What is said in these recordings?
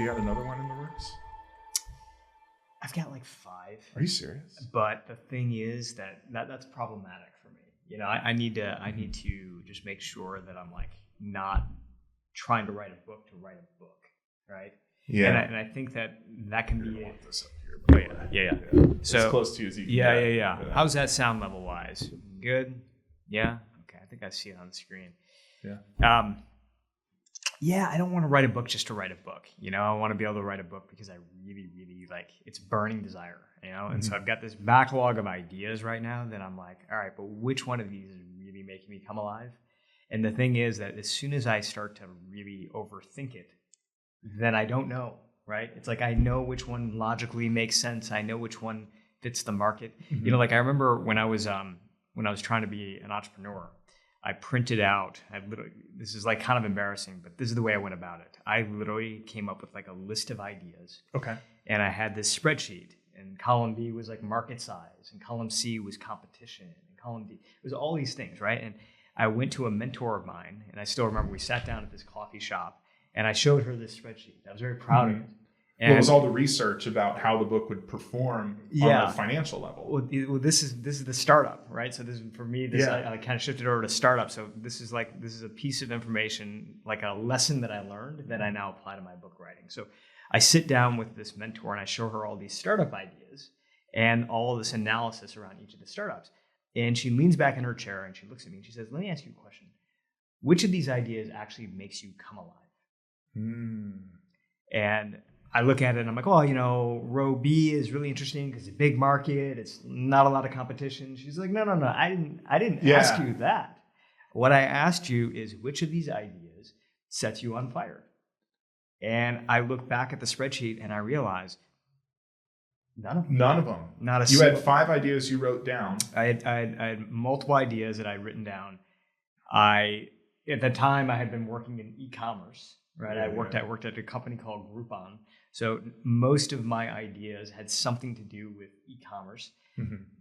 you got another one in the works? I've got like 5. Are you serious? But the thing is that's problematic for me. You know, I need to just make sure that I'm like not trying to write a book to write a book, right? Yeah. And I think that can be. Want this up here, Oh yeah. So as close to you as you can. Yeah. How's that sound level wise? Good. Yeah. Okay. I think I see it on the screen. Yeah. Yeah, I don't want to write a book just to write a book. You know, I want to be able to write a book because I really, really like it's burning desire, you know? And so I've got this backlog of ideas right now that I'm like, all right, but which one of these is really making me come alive? And the thing is that as soon as I start to really overthink it, then I don't know, right? It's like I know which one logically makes sense. I know which one fits the market. You know, like I remember when I was trying to be an entrepreneur, I printed out, this is like kind of embarrassing, but this is the way I went about it. I literally came up with like a list of ideas. Okay. And I had this spreadsheet, and column B was like market size, and column C was competition, and column D, it was all these things, right? And I went to a mentor of mine, and I still remember we sat down at this coffee shop, and I showed her this spreadsheet. I was very proud of it. And it was all the research about how the book would perform on a financial level. Well, this is the startup, right? So this is for me. I kind of shifted over to startup. So this is a piece of information, like a lesson that I learned that I now apply to my book writing. So I sit down with this mentor and I show her all these startup ideas and all this analysis around each of the startups. And she leans back in her chair and she looks at me and she says, "Let me ask you a question. Which of these ideas actually makes you come alive?" And I look at it and I'm like, well, you know, row B is really interesting because it's a big market. It's not a lot of competition. She's like, no. I didn't ask you that. What I asked you is which of these ideas sets you on fire? And I look back at the spreadsheet and I realize none of them. Not a You single. had 5 ideas you wrote down. I had multiple ideas that I'd written down. At the time I had been working in e-commerce, right? I worked at a company called Groupon. So most of my ideas had something to do with e-commerce.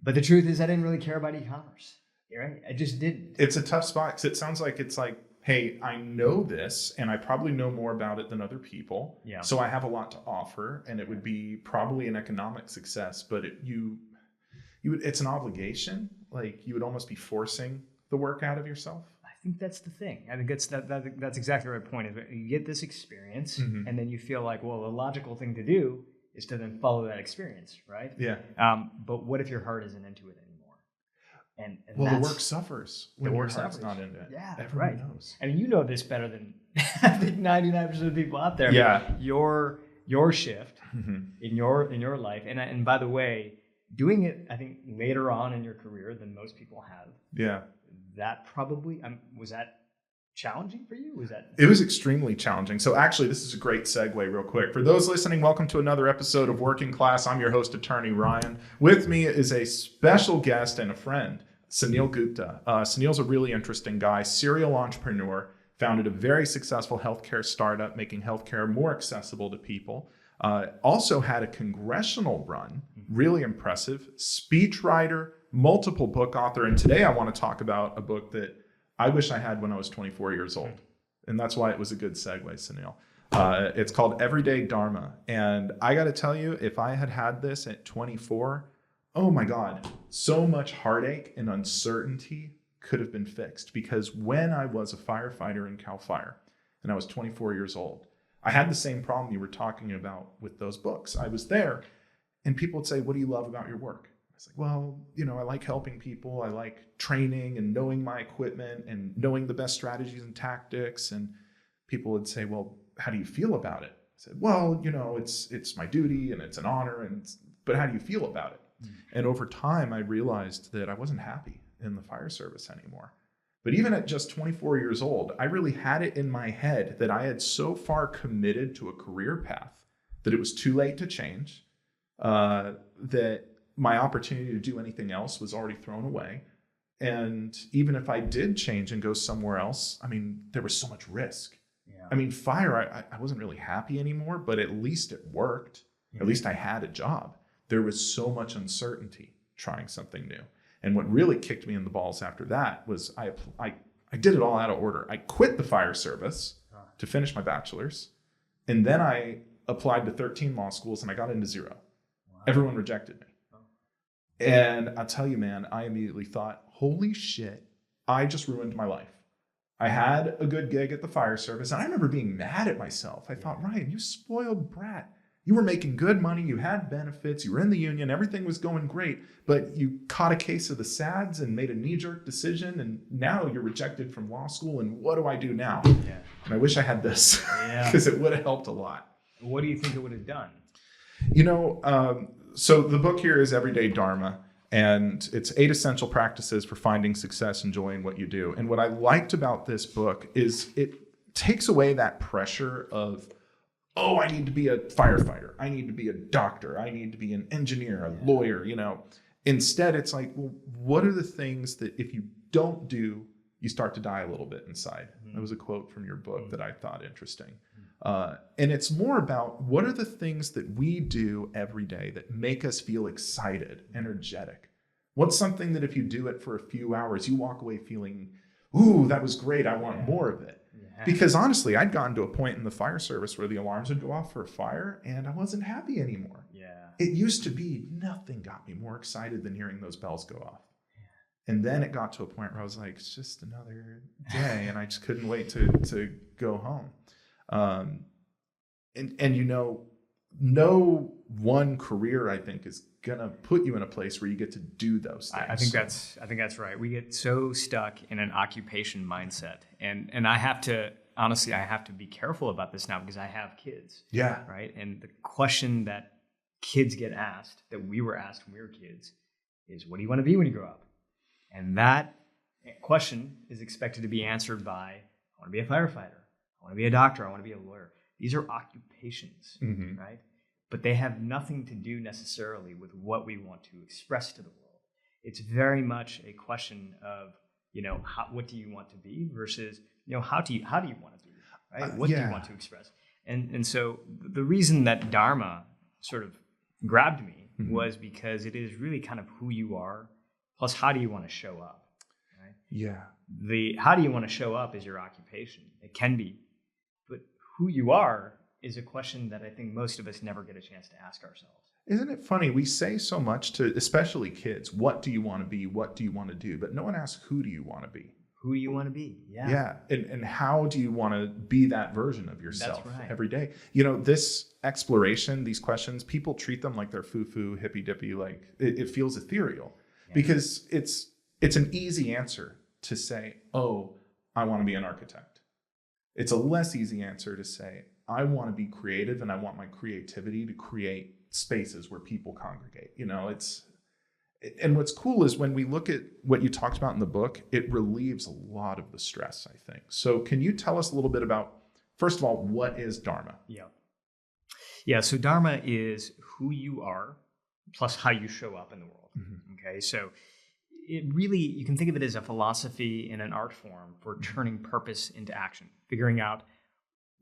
But the truth is I didn't really care about e-commerce, right? I just didn't. It's a tough spot because it sounds like it's like, hey, I know this and I probably know more about it than other people. Yeah. So I have a lot to offer and it would be probably an economic success, but it's an obligation. Like you would almost be forcing the work out of yourself. I think that's the thing. I think that's exactly the right point. Is you get this experience, and then you feel like, well, the logical thing to do is to then follow that experience, right? Yeah. But what if your heart isn't into it anymore? And the work suffers when your heart's not into it. Yeah, everyone knows. I mean, you know this better than I think 99% of the people out there. Yeah. I mean, your shift in your life, and by the way, doing it, I think later on in your career than most people have. Yeah. That probably was that challenging for you? It was extremely challenging. So actually, this is a great segue real quick. For those listening, welcome to another episode of Working Class. I'm your host, Attorney Ryan. With me is a special guest and a friend, Suneel Gupta. Suneel's a really interesting guy, serial entrepreneur, founded a very successful healthcare startup, making healthcare more accessible to people. Also had a congressional run, really impressive, speechwriter, multiple book author. And today I want to talk about a book that I wish I had when I was 24 years old. And that's why it was a good segue, Suneel. It's called Everyday Dharma. And I got to tell you, if I had this at 24, oh my God, so much heartache and uncertainty could have been fixed. Because when I was a firefighter in CAL FIRE and I was 24 years old, I had the same problem you were talking about with those books. I was there and people would say, "What do you love about your work?" It's like, well, you know, I like helping people. I like training and knowing my equipment and knowing the best strategies and tactics. And people would say, well, how do you feel about it? I said, well, you know, it's my duty and it's an honor. But how do you feel about it? And over time, I realized that I wasn't happy in the fire service anymore. But even at just 24 years old, I really had it in my head that I had so far committed to a career path that it was too late to change, that my opportunity to do anything else was already thrown away. And even if I did change and go somewhere else, I mean, there was so much risk. Yeah. I mean, fire, I wasn't really happy anymore, but at least it worked. Yeah. At least I had a job. There was so much uncertainty trying something new. And what really kicked me in the balls after that was I did it all out of order. I quit the fire service to finish my bachelor's. And then I applied to 13 law schools, and I got into 0. Wow. Everyone rejected me. And I'll tell you, man, I immediately thought, holy shit, I just ruined my life. I had a good gig at the fire service, and I remember being mad at myself. I thought, Ryan, you spoiled brat. You were making good money, you had benefits, you were in the union, everything was going great, but you caught a case of the SADS and made a knee-jerk decision, and now you're rejected from law school, and what do I do now? Yeah. And I wish I had this, because it would have helped a lot. What do you think it would have done? You know, so the book here is Everyday Dharma, and it's 8 essential practices for finding success, enjoying what you do. And what I liked about this book is it takes away that pressure of, oh, I need to be a firefighter, I need to be a doctor, I need to be an engineer, a lawyer, you know. Instead, it's like, well, what are the things that if you don't do, you start to die a little bit inside? That was a quote from your book that I thought interesting. And it's more about what are the things that we do every day that make us feel excited, energetic? What's something that if you do it for a few hours, you walk away feeling, ooh, that was great, I want more of it. Because honestly, I'd gotten to a point in the fire service where the alarms would go off for a fire and I wasn't happy anymore. It used to be nothing got me more excited than hearing those bells go off. And then it got to a point where I was like, it's just another day, and I just couldn't wait to go home. And you know, no one career, I think, is gonna put you in a place where you get to do those things. I think that's right. We get so stuck in an occupation mindset, and I have to honestly, I have to be careful about this now because I have kids. Yeah. Right. And the question that kids get asked, that we were asked when we were kids, is, "What do you want to be when you grow up?" And that question is expected to be answered by, "I want to be a firefighter. I want to be a doctor. I want to be a lawyer." These are occupations, right? But they have nothing to do necessarily with what we want to express to the world. It's very much a question of, you know, what do you want to be versus, you know, how do you want to be, right? What do you want to express? And so the reason that Dharma sort of grabbed me was because it is really kind of who you are, plus how do you want to show up, right? Yeah. The how do you want to show up is your occupation. It can be, but who you are is a question that I think most of us never get a chance to ask ourselves. Isn't it funny? We say so much to, especially kids, what do you want to be? What do you want to do? But no one asks, who do you want to be? Who do you want to be? Yeah. Yeah. And how do you want to be that version of yourself every day? You know, this exploration, these questions, people treat them like they're foo-foo, hippy-dippy, like it feels ethereal because it's an easy answer to say, oh, I want to be an architect. It's a less easy answer to say, I want to be creative and I want my creativity to create spaces where people congregate. You know, and what's cool is when we look at what you talked about in the book, it relieves a lot of the stress, I think. So can you tell us a little bit about, first of all, what is Dharma? Yeah. So Dharma is who you are plus how you show up in the world. Okay. So it really, you can think of it as a philosophy in an art form for turning purpose into action, figuring out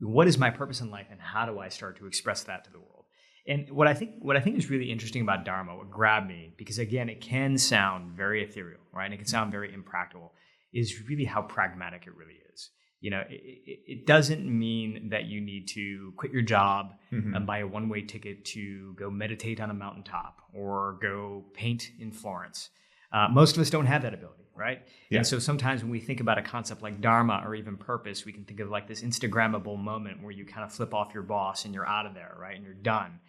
what is my purpose in life and how do I start to express that to the world. And what I think is really interesting about Dharma, what grabbed me, because again, it can sound very ethereal, right? And it can sound very impractical, is really how pragmatic it really is. You know, it doesn't mean that you need to quit your job and buy a one-way ticket to go meditate on a mountaintop or go paint in Florence. Most of us don't have that ability, right? Yeah. And so sometimes when we think about a concept like Dharma or even purpose, we can think of like this Instagrammable moment where you kind of flip off your boss and you're out of there, right? And you're done.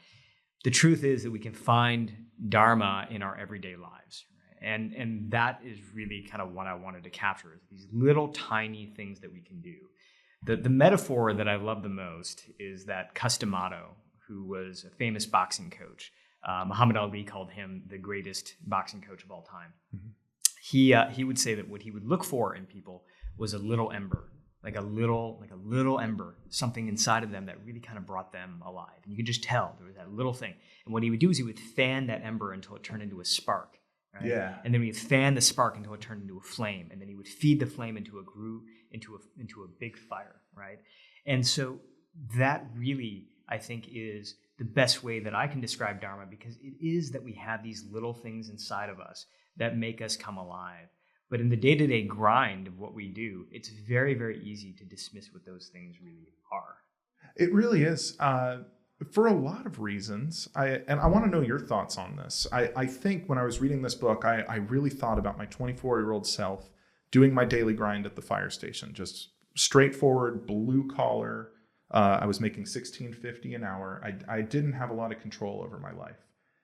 The truth is that we can find Dharma in our everyday lives. Right? And that is really kind of what I wanted to capture, is these little tiny things that we can do. The metaphor that I love the most is that Customato, who was a famous boxing coach. Muhammad Ali called him the greatest boxing coach of all time. He would say that what he would look for in people was a little ember, like a little ember, something inside of them that really kind of brought them alive. And you could just tell there was that little thing. And what he would do is he would fan that ember until it turned into a spark. Right? Yeah. And then he would fan the spark until it turned into a flame. And then he would feed the flame into a big fire. Right. And so that really, I think, is the best way that I can describe Dharma, because it is that we have these little things inside of us that make us come alive. But in the day-to-day grind of what we do, it's very, very easy to dismiss what those things really are. It really is. For a lot of reasons. And I want to know your thoughts on this. I think when I was reading this book, I really thought about my 24-year-old self doing my daily grind at the fire station, just straightforward, blue collar. I was making $16.50 an hour. I didn't have a lot of control over my life.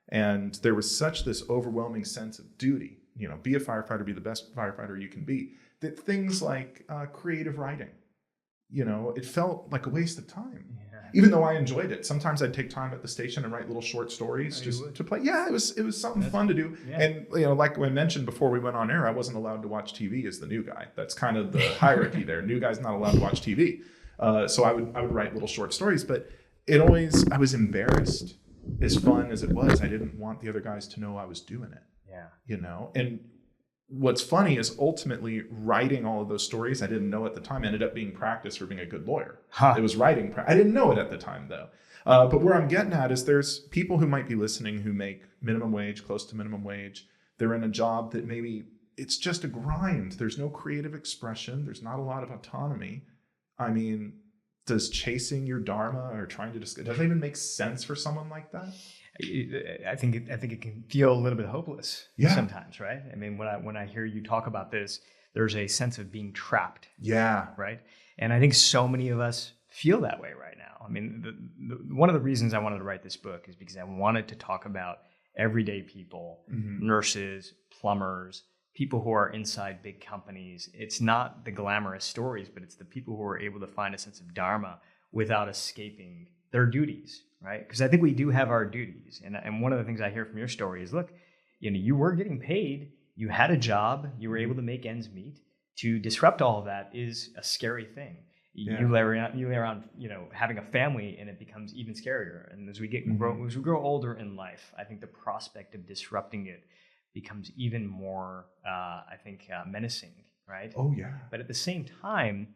And there was such this overwhelming sense of duty, be a firefighter, be the best firefighter you can be, that things like creative writing, it felt like a waste of time. Yeah. Even though I enjoyed it. Sometimes I'd take time at the station and write little short stories to play. Yeah, it was something fun to do. Yeah. And like I mentioned before we went on air, I wasn't allowed to watch TV as the new guy. That's kind of the hierarchy there. New guy's not allowed to watch TV. So I would write little short stories, but I was embarrassed. As fun as it was, I didn't want the other guys to know I was doing it. Yeah. And what's funny is ultimately writing all of those stories I didn't know at the time ended up being practice for being a good lawyer. It was writing. I didn't know it at the time though. But where I'm getting at is there's people who might be listening who make minimum wage, close to minimum wage. They're in a job that maybe it's just a grind. There's no creative expression. There's not a lot of autonomy. I mean, does chasing your dharma or trying to does that even make sense for someone like that? I think it can feel a little bit hopeless sometimes, right? I mean, when I hear you talk about this, there's a sense of being trapped. Yeah. Right. And I think so many of us feel that way right now. I mean, one of the reasons I wanted to write this book is because I wanted to talk about everyday people, nurses, plumbers, people who are inside big companies. It's not the glamorous stories, but it's the people who are able to find a sense of dharma without escaping their duties, right? Because I think we do have our duties. And one of the things I hear from your story is, look, you were getting paid, you had a job, you were able to make ends meet. To disrupt all of that is a scary thing. Yeah. You lay around, having a family, and it becomes even scarier. And as we grow older in life, I think the prospect of disrupting it becomes even more, menacing, right? Oh, yeah. But at the same time,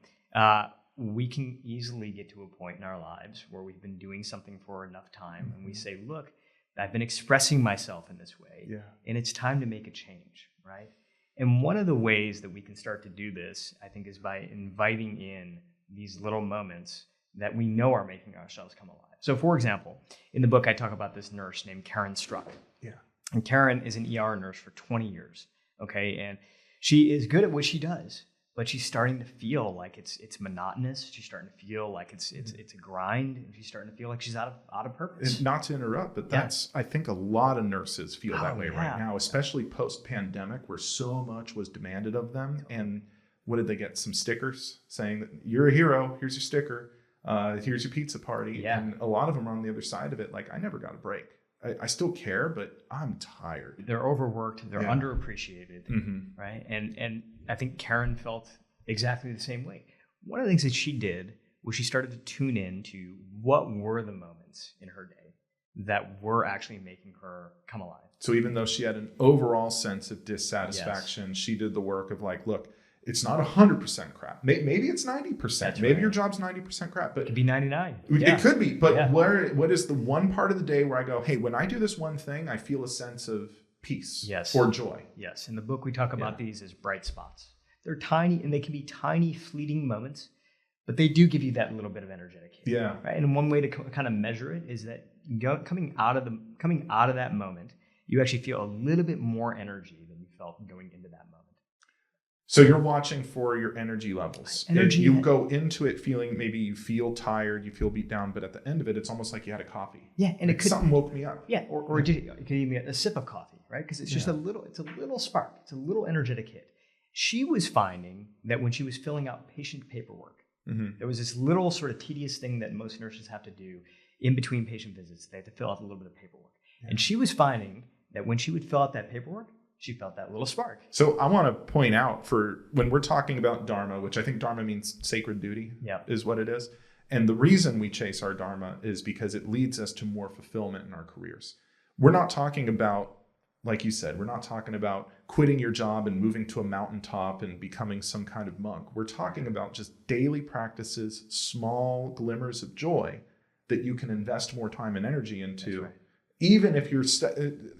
we can easily get to a point in our lives where we've been doing something for enough time, and we say, look, I've been expressing myself in this way, and it's time to make a change, right? And one of the ways that we can start to do this, I think, is by inviting in these little moments that we know are making ourselves come alive. So, for example, in the book, I talk about this nurse named Karen Struck. Yeah. And Karen is an ER nurse for 20 years, okay? And she is good at what she does, but she's starting to feel like it's monotonous. She's starting to feel like it's a grind, and she's starting to feel like she's out of purpose. And not to interrupt, but I think a lot of nurses feel that way right now, especially post-pandemic, where so much was demanded of them. And what did they get? Some stickers saying that you're a hero. Here's your sticker. Here's your pizza party. Yeah. And a lot of them are on the other side of it. Like, I never got a break. I still care, but I'm tired. They're overworked. They're underappreciated, right? And I think Karen felt exactly the same way. One of the things that she did was she started to tune in to what were the moments in her day that were actually making her come alive. So even though she had an overall sense of dissatisfaction, she did the work of like, look, it's not 100% crap. Maybe it's 90%. That's maybe right. Your job's 90% crap, but it could be 99. It could be. But what is the one part of the day where I go, hey, when I do this one thing, I feel a sense of peace or joy? Yes. In the book, we talk about these as bright spots. They're tiny, and they can be tiny, fleeting moments, but they do give you that little bit of energetic hit. Yeah. Right. And one way to kind of measure it is that coming out of that moment, you actually feel a little bit more energy than you felt going into that moment. So you're watching for your energy levels. You go into it feeling, maybe you feel tired, you feel beat down, but at the end of it, it's almost like you had a coffee. Yeah, and like something woke me up. Yeah, or it could even be a sip of coffee, right? Because it's just a little spark. It's a little energetic hit. She was finding that when she was filling out patient paperwork, there was this little sort of tedious thing that most nurses have to do in between patient visits. They have to fill out a little bit of paperwork. Yeah. And she was finding that when she would fill out that paperwork, she felt that little spark. So I want to point out, for when we're talking about dharma, which I think dharma means sacred duty, is what it is. And the reason we chase our dharma is because it leads us to more fulfillment in our careers. We're not talking about, like you said, we're not talking about quitting your job and moving to a mountaintop and becoming some kind of monk. We're talking about just daily practices, small glimmers of joy that you can invest more time and energy into. Even if you're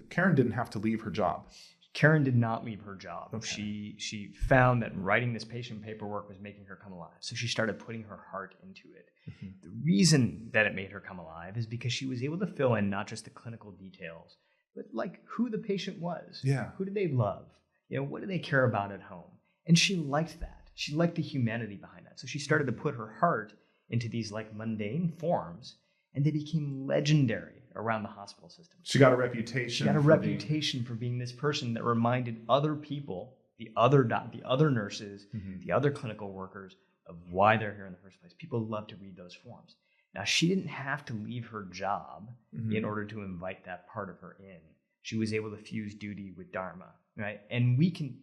Karen didn't have to leave her job. Karen did not leave her job. Okay. She found that writing this patient paperwork was making her come alive. So she started putting her heart into it. Mhm. The reason that it made her come alive is because she was able to fill in not just the clinical details, but like who the patient was. Yeah. Who did they love? What do they care about at home? And she liked that. She liked the humanity behind that. So she started to put her heart into these like mundane forms, and they became legendary around the hospital system. She got a reputation. She got a reputation for being this person that reminded other people, the other nurses, the other clinical workers, of why they're here in the first place. People love to read those forms. Now, she didn't have to leave her job in order to invite that part of her in. She was able to fuse duty with dharma, right? And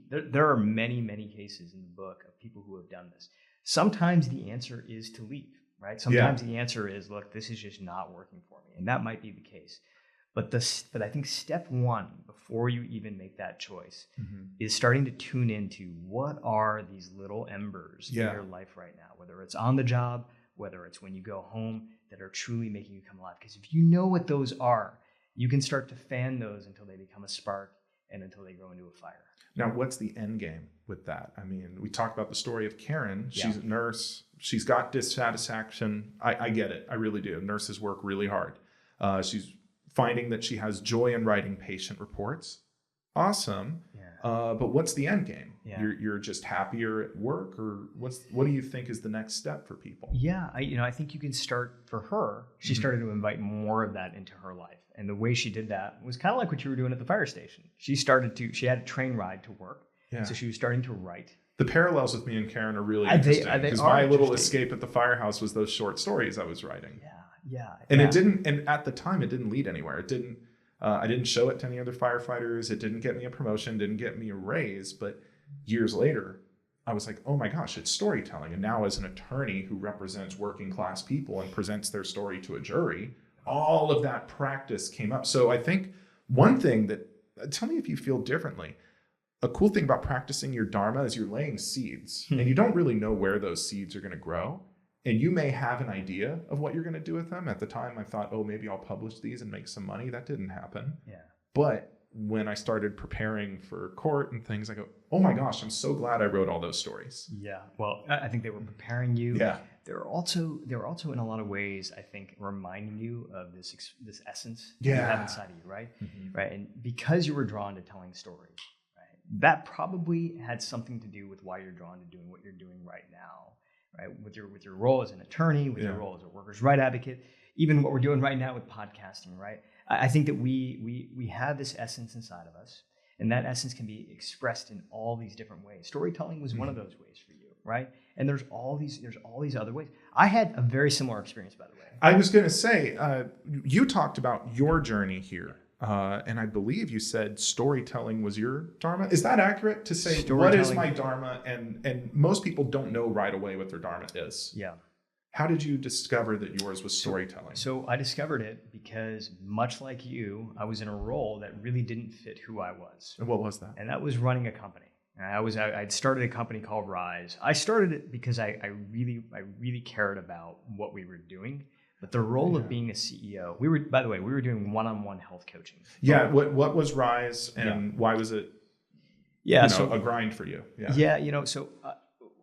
there are many, many cases in the book of people who have done this. Sometimes the answer is to leave, right? Sometimes the answer is, look, this is just not working for me. And that might be the case. But I think step one, before you even make that choice, is starting to tune into what are these little embers in your life right now, whether it's on the job, whether it's when you go home, that are truly making you come alive. Because if you know what those are, you can start to fan those until they become a spark and until they grow into a fire. Now, what's the end game with that? I mean, we talked about the story of Karen. She's a nurse. She's got dissatisfaction. I get it. I really do. Nurses work really hard. She's finding that she has joy in writing patient reports. Awesome. But what's the end game? You're just happier at work, or what do you think is the next step for people? I think you can start, for her, she started to invite more of that into her life. And the way she did that was kind of like what you were doing at the fire station. She had a train ride to work. So she was starting to write. The parallels with me and Karen are really interesting, because my little escape at the firehouse was those short stories I was writing. And it didn't, and at the time it didn't lead anywhere. It didn't, I didn't show it to any other firefighters. It didn't get me a promotion, didn't get me a raise. But years later, I was like, oh my gosh, it's storytelling. And now as an attorney who represents working class people and presents their story to a jury, all of that practice came up. So I think one thing tell me if you feel differently. A cool thing about practicing your dharma is you're laying seeds, and you don't really know where those seeds are going to grow. And you may have an idea of what you're going to do with them. At the time, I thought, oh, maybe I'll publish these and make some money. That didn't happen. But when I started preparing for court and things, I go, oh my gosh, I'm so glad I wrote all those stories. Well, I think they were preparing you. They're also in a lot of ways, I think, reminding you of this essence you have inside of you, right? Right. And because you were drawn to telling stories, right, that probably had something to do with why you're drawn to doing what you're doing right now. Right, with your role as an attorney, with your role as a workers' right advocate, even what we're doing right now with podcasting, right? I think that we have this essence inside of us, and that essence can be expressed in all these different ways. Storytelling was one of those ways for you, right? And there's all these other ways. I had a very similar experience, by the way. I was going to say, you talked about your journey here. And I believe you said storytelling was your dharma. Is that accurate to say, what is my dharma? And most people don't know right away what their dharma is. How did you discover that yours was storytelling? So I discovered it because, much like you, I was in a role that really didn't fit who I was. And what was that? And that was running a company. I'd started a company called Rise. I started it because I really cared about what we were doing. But the role of being a CEO, we were doing one-on-one health coaching. What was Rise, and why was it a grind for you?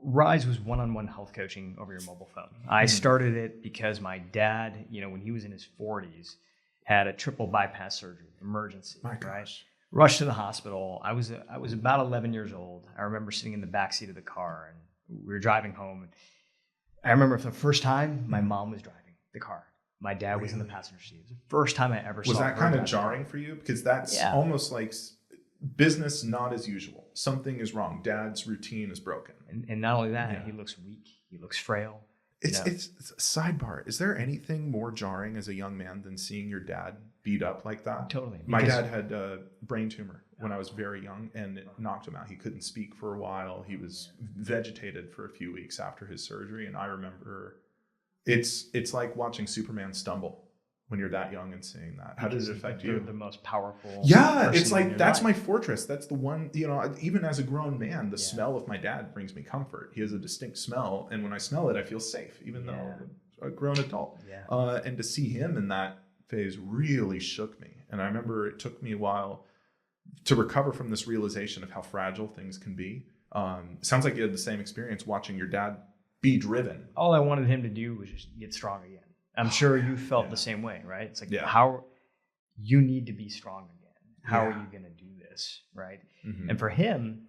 Rise was one-on-one health coaching over your mobile phone. I started it because my dad, when he was in his 40s, had a triple bypass surgery, emergency. My gosh. Rushed to the hospital. I was about 11 years old. I remember sitting in the backseat of the car, and we were driving home. And I remember for the first time, my mom was driving the car. My dad was in the passenger seat. It was the first time I ever saw. Was that kind of jarring for you? Because that's almost like business not as usual. Something is wrong. Dad's routine is broken. And not only that, he looks weak. He looks frail. It's a sidebar. Is there anything more jarring as a young man than seeing your dad beat up like that? Totally. My dad had a brain tumor when I was very young, and it knocked him out. He couldn't speak for a while. He was vegetated for a few weeks after his surgery. And I remember it's like watching Superman stumble when you're that young and seeing that. How did it affect you? The most powerful. It's like, that's my fortress. That's the one, even as a grown man, the smell of my dad brings me comfort. He has a distinct smell. And when I smell it, I feel safe, even though I'm a grown adult. And to see him in that phase really shook me. And I remember it took me a while to recover from this realization of how fragile things can be. Sounds like you had the same experience watching your dad be driven. All I wanted him to do was just get strong again. I'm sure you felt the same way, right? It's like, how you need to be strong again. How are you going to do this, right? And for him,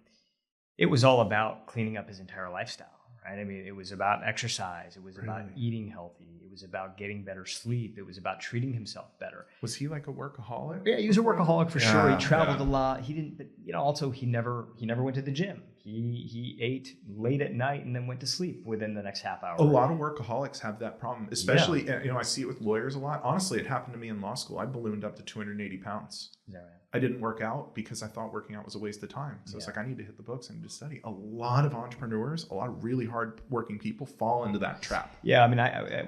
it was all about cleaning up his entire lifestyle, right? I mean, it was about exercise. It was about eating healthy. It was about getting better sleep. It was about treating himself better. Was he like a workaholic? Yeah, he was a workaholic for sure. He traveled a lot. He didn't, but also he never went to the gym. He ate late at night and then went to sleep within the next half hour. A lot of workaholics have that problem, especially, I see it with lawyers a lot. Honestly, it happened to me in law school. I ballooned up to 280 pounds. Is that right? I didn't work out because I thought working out was a waste of time. So it's like, I need to hit the books. I need to study. A lot of entrepreneurs, a lot of really hard working people fall into that trap. Yeah. I mean,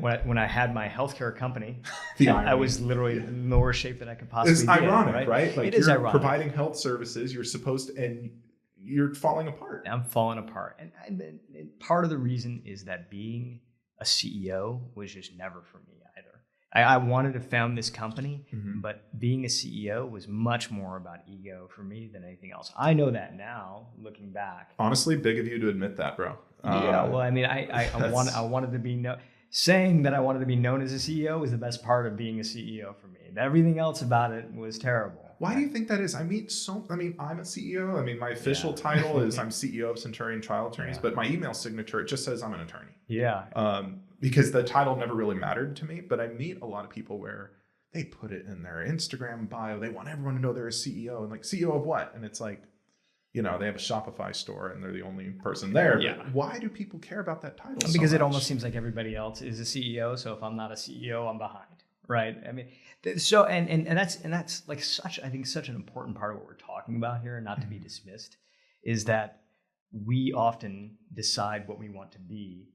when I had my healthcare company, I was literally in the worst shape that I could possibly be. It's ironic, right? Like, it is ironic. Providing health services, you're supposed to, and you're falling apart. I'm falling apart. And part of the reason is that being a CEO was just never for me either. I wanted to found this company, but being a CEO was much more about ego for me than anything else. I know that now, looking back. Honestly, big of you to admit that, bro. Well, I mean, I wanted to be saying that I wanted to be known as a CEO was the best part of being a CEO for me. Everything else about it was terrible. Why do you think that is? I'm a CEO. I mean, my official title is I'm CEO of Centurion Trial Attorneys, but my email signature, it just says I'm an attorney. Yeah. Because the title never really mattered to me, but I meet a lot of people where they put it in their Instagram bio. They want everyone to know they're a CEO, and like, CEO of what? And it's like, they have a Shopify store and they're the only person there. Yeah. But why do people care about that title? Because so it almost seems like everybody else is a CEO. So if I'm not a CEO, I'm behind. Right. I mean, so and that's like such an important part of what we're talking about here, and not to be dismissed, is that we often decide what we want to be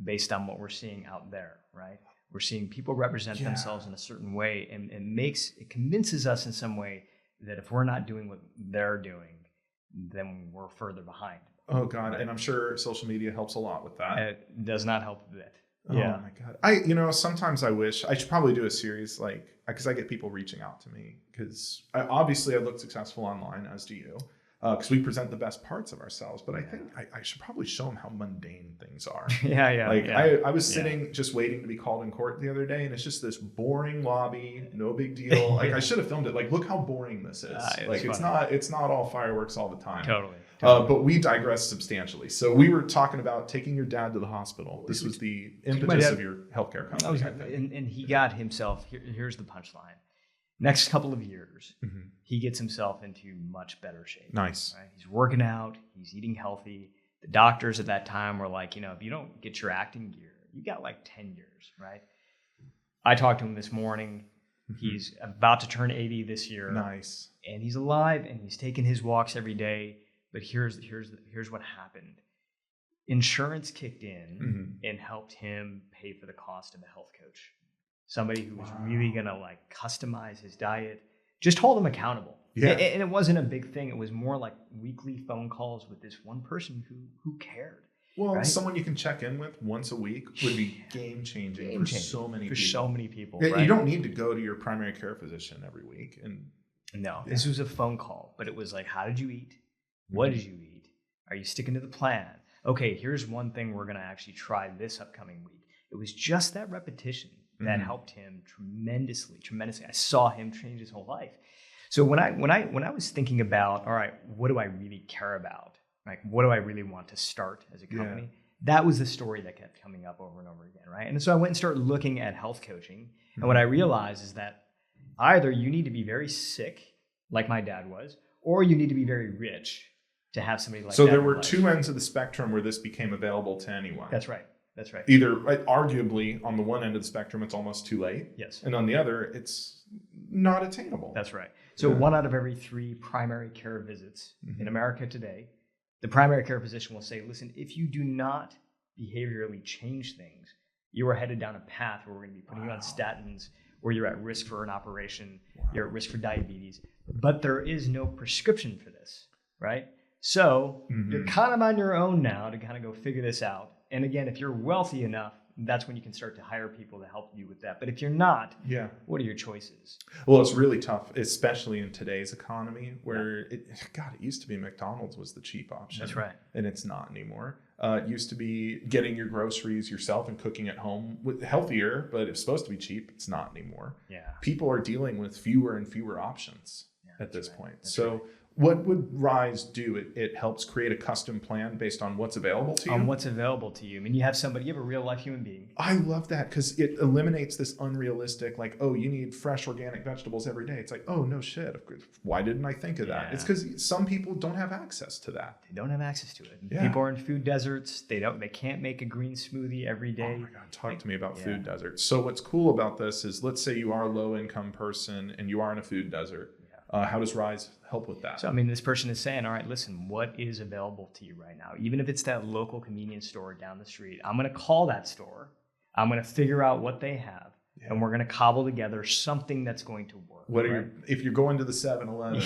based on what we're seeing out there. Right. We're seeing people represent themselves in a certain way, and it convinces us in some way that if we're not doing what they're doing, then we're further behind. Oh God. Right? And I'm sure social media helps a lot with that. It does not help a bit. Oh my God. Sometimes I wish I should probably do a series because I get people reaching out to me because obviously I look successful online, as do you, because we present the best parts of ourselves. But I think I should probably show them how mundane things are. I was sitting just waiting to be called in court the other day, and it's just this boring lobby, no big deal. Like I should have filmed it. Like, look how boring this is. It's not all fireworks all the time. Totally. But we digress substantially. So we were talking about taking your dad to the hospital. This was the impetus of your healthcare company. And he got himself, here's the punchline. Next couple of years, he gets himself into much better shape. Nice. Right? He's working out. He's eating healthy. The doctors at that time were like, if you don't get your acting gear, you got like 10 years, right? I talked to him this morning. He's about to turn 80 this year. Nice. And he's alive, and he's taking his walks every day. But here's what happened. Insurance kicked in and helped him pay for the cost of a health coach. Somebody who was really going to customize his diet, just hold him accountable. Yeah. And it wasn't a big thing. It was more like weekly phone calls with this one person who cared. Well, right? Someone you can check in with once a week would be game changing for so many people. Right? You don't need to go to your primary care physician every week. This was a phone call, but it was like, how did you eat? What did you eat? Are you sticking to the plan? Okay, here's one thing we're going to actually try this upcoming week. It was just that repetition that helped him tremendously. I saw him change his whole life. So when I was thinking about, all right, what do I really care about? Like, what do I really want to start as a company? Yeah. That was the story that kept coming up over and over again, right? And so I went and started looking at health coaching. And what I realized is that either you need to be very sick, like my dad was, or you need to be very rich to have somebody like that. So there were two ends of the spectrum where this became available to anyone. That's right. Either, arguably, on the one end of the spectrum, it's almost too late. Yes. And on the other, it's not attainable. That's right. So 1 out of every 3 primary care visits in America today, the primary care physician will say, listen, if you do not behaviorally change things, you are headed down a path where we're going to be putting you on statins, where you're at risk for an operation, you're at risk for diabetes, but there is no prescription for this, right? So you're kind of on your own now to kind of go figure this out. And again, if you're wealthy enough, that's when you can start to hire people to help you with that. But if you're not, what are your choices? Well, it's really tough, especially in today's economy where it used to be McDonald's was the cheap option. That's right. And it's not anymore. It used to be getting your groceries yourself and cooking at home, healthier, but it's supposed to be cheap. It's not anymore. Yeah. People are dealing with fewer and fewer options at this point. That's so right. What would Rise do? It helps create a custom plan based on what's available to you? On what's available to you. I mean, you have a real life human being. I love that because it eliminates this unrealistic, like, oh, you need fresh organic vegetables every day. It's like, oh, no shit. Why didn't I think of that? Yeah. It's because some people don't have access to that. They don't have access to it. Yeah. People are in food deserts. They can't make a green smoothie every day. Oh my God, talk to me about food deserts. So what's cool about this is, let's say you are a low income person and you are in a food desert. How does Rise help with that? So, I mean, this person is saying, all right, listen, what is available to you right now? Even if it's that local convenience store down the street, I'm going to call that store. I'm going to figure out what they have. Yeah. And we're going to cobble together something that's going to work. If you're going to the 7-Eleven,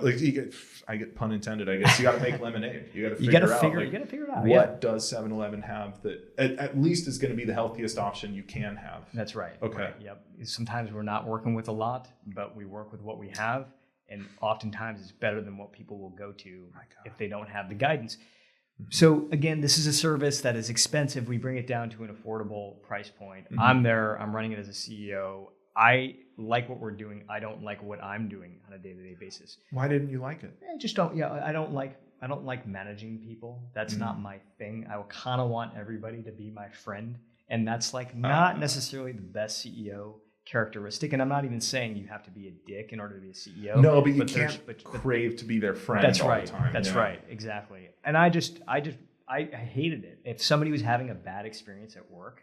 like I get pun intended, I guess, you got to make lemonade. You got to figure it out. What does 7-Eleven have that at least is going to be the healthiest option you can have? That's right. Okay. Right. Yep. Sometimes we're not working with a lot, but we work with what we have. And oftentimes it's better than what people will go to if they don't have the guidance. Mm-hmm. So again, this is a service that is expensive. We bring it down to an affordable price point. Mm-hmm. I'm running it as a CEO. I like what we're doing. I don't like what I'm doing on a day-to-day basis. Why didn't you like it? I just don't. Yeah, I don't like managing people. That's not my thing. I kind of want everybody to be my friend, and that's like not necessarily the best CEO characteristic. And I'm not even saying you have to be a dick in order to be a CEO. No, but you can't crave to be their friend all the time. That's right. Exactly. And I hated it. If somebody was having a bad experience at work,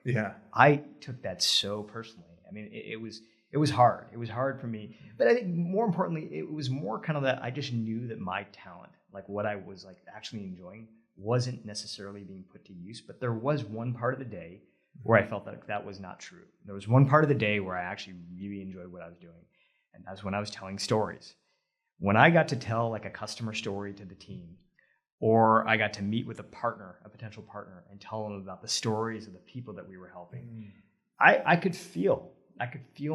I took that so personally. I mean, it was hard. It was hard for me. But I think more importantly, it was more kind of that I just knew that my talent, like what I was like actually enjoying, wasn't necessarily being put to use. But there was one part of the day where I felt that that was not true. There was one part of the day where I actually really enjoyed what I was doing, and that's when I was telling stories. When I got to tell like a customer story to the team, or I got to meet with a potential partner, and tell them about the stories of the people that we were helping, I could feel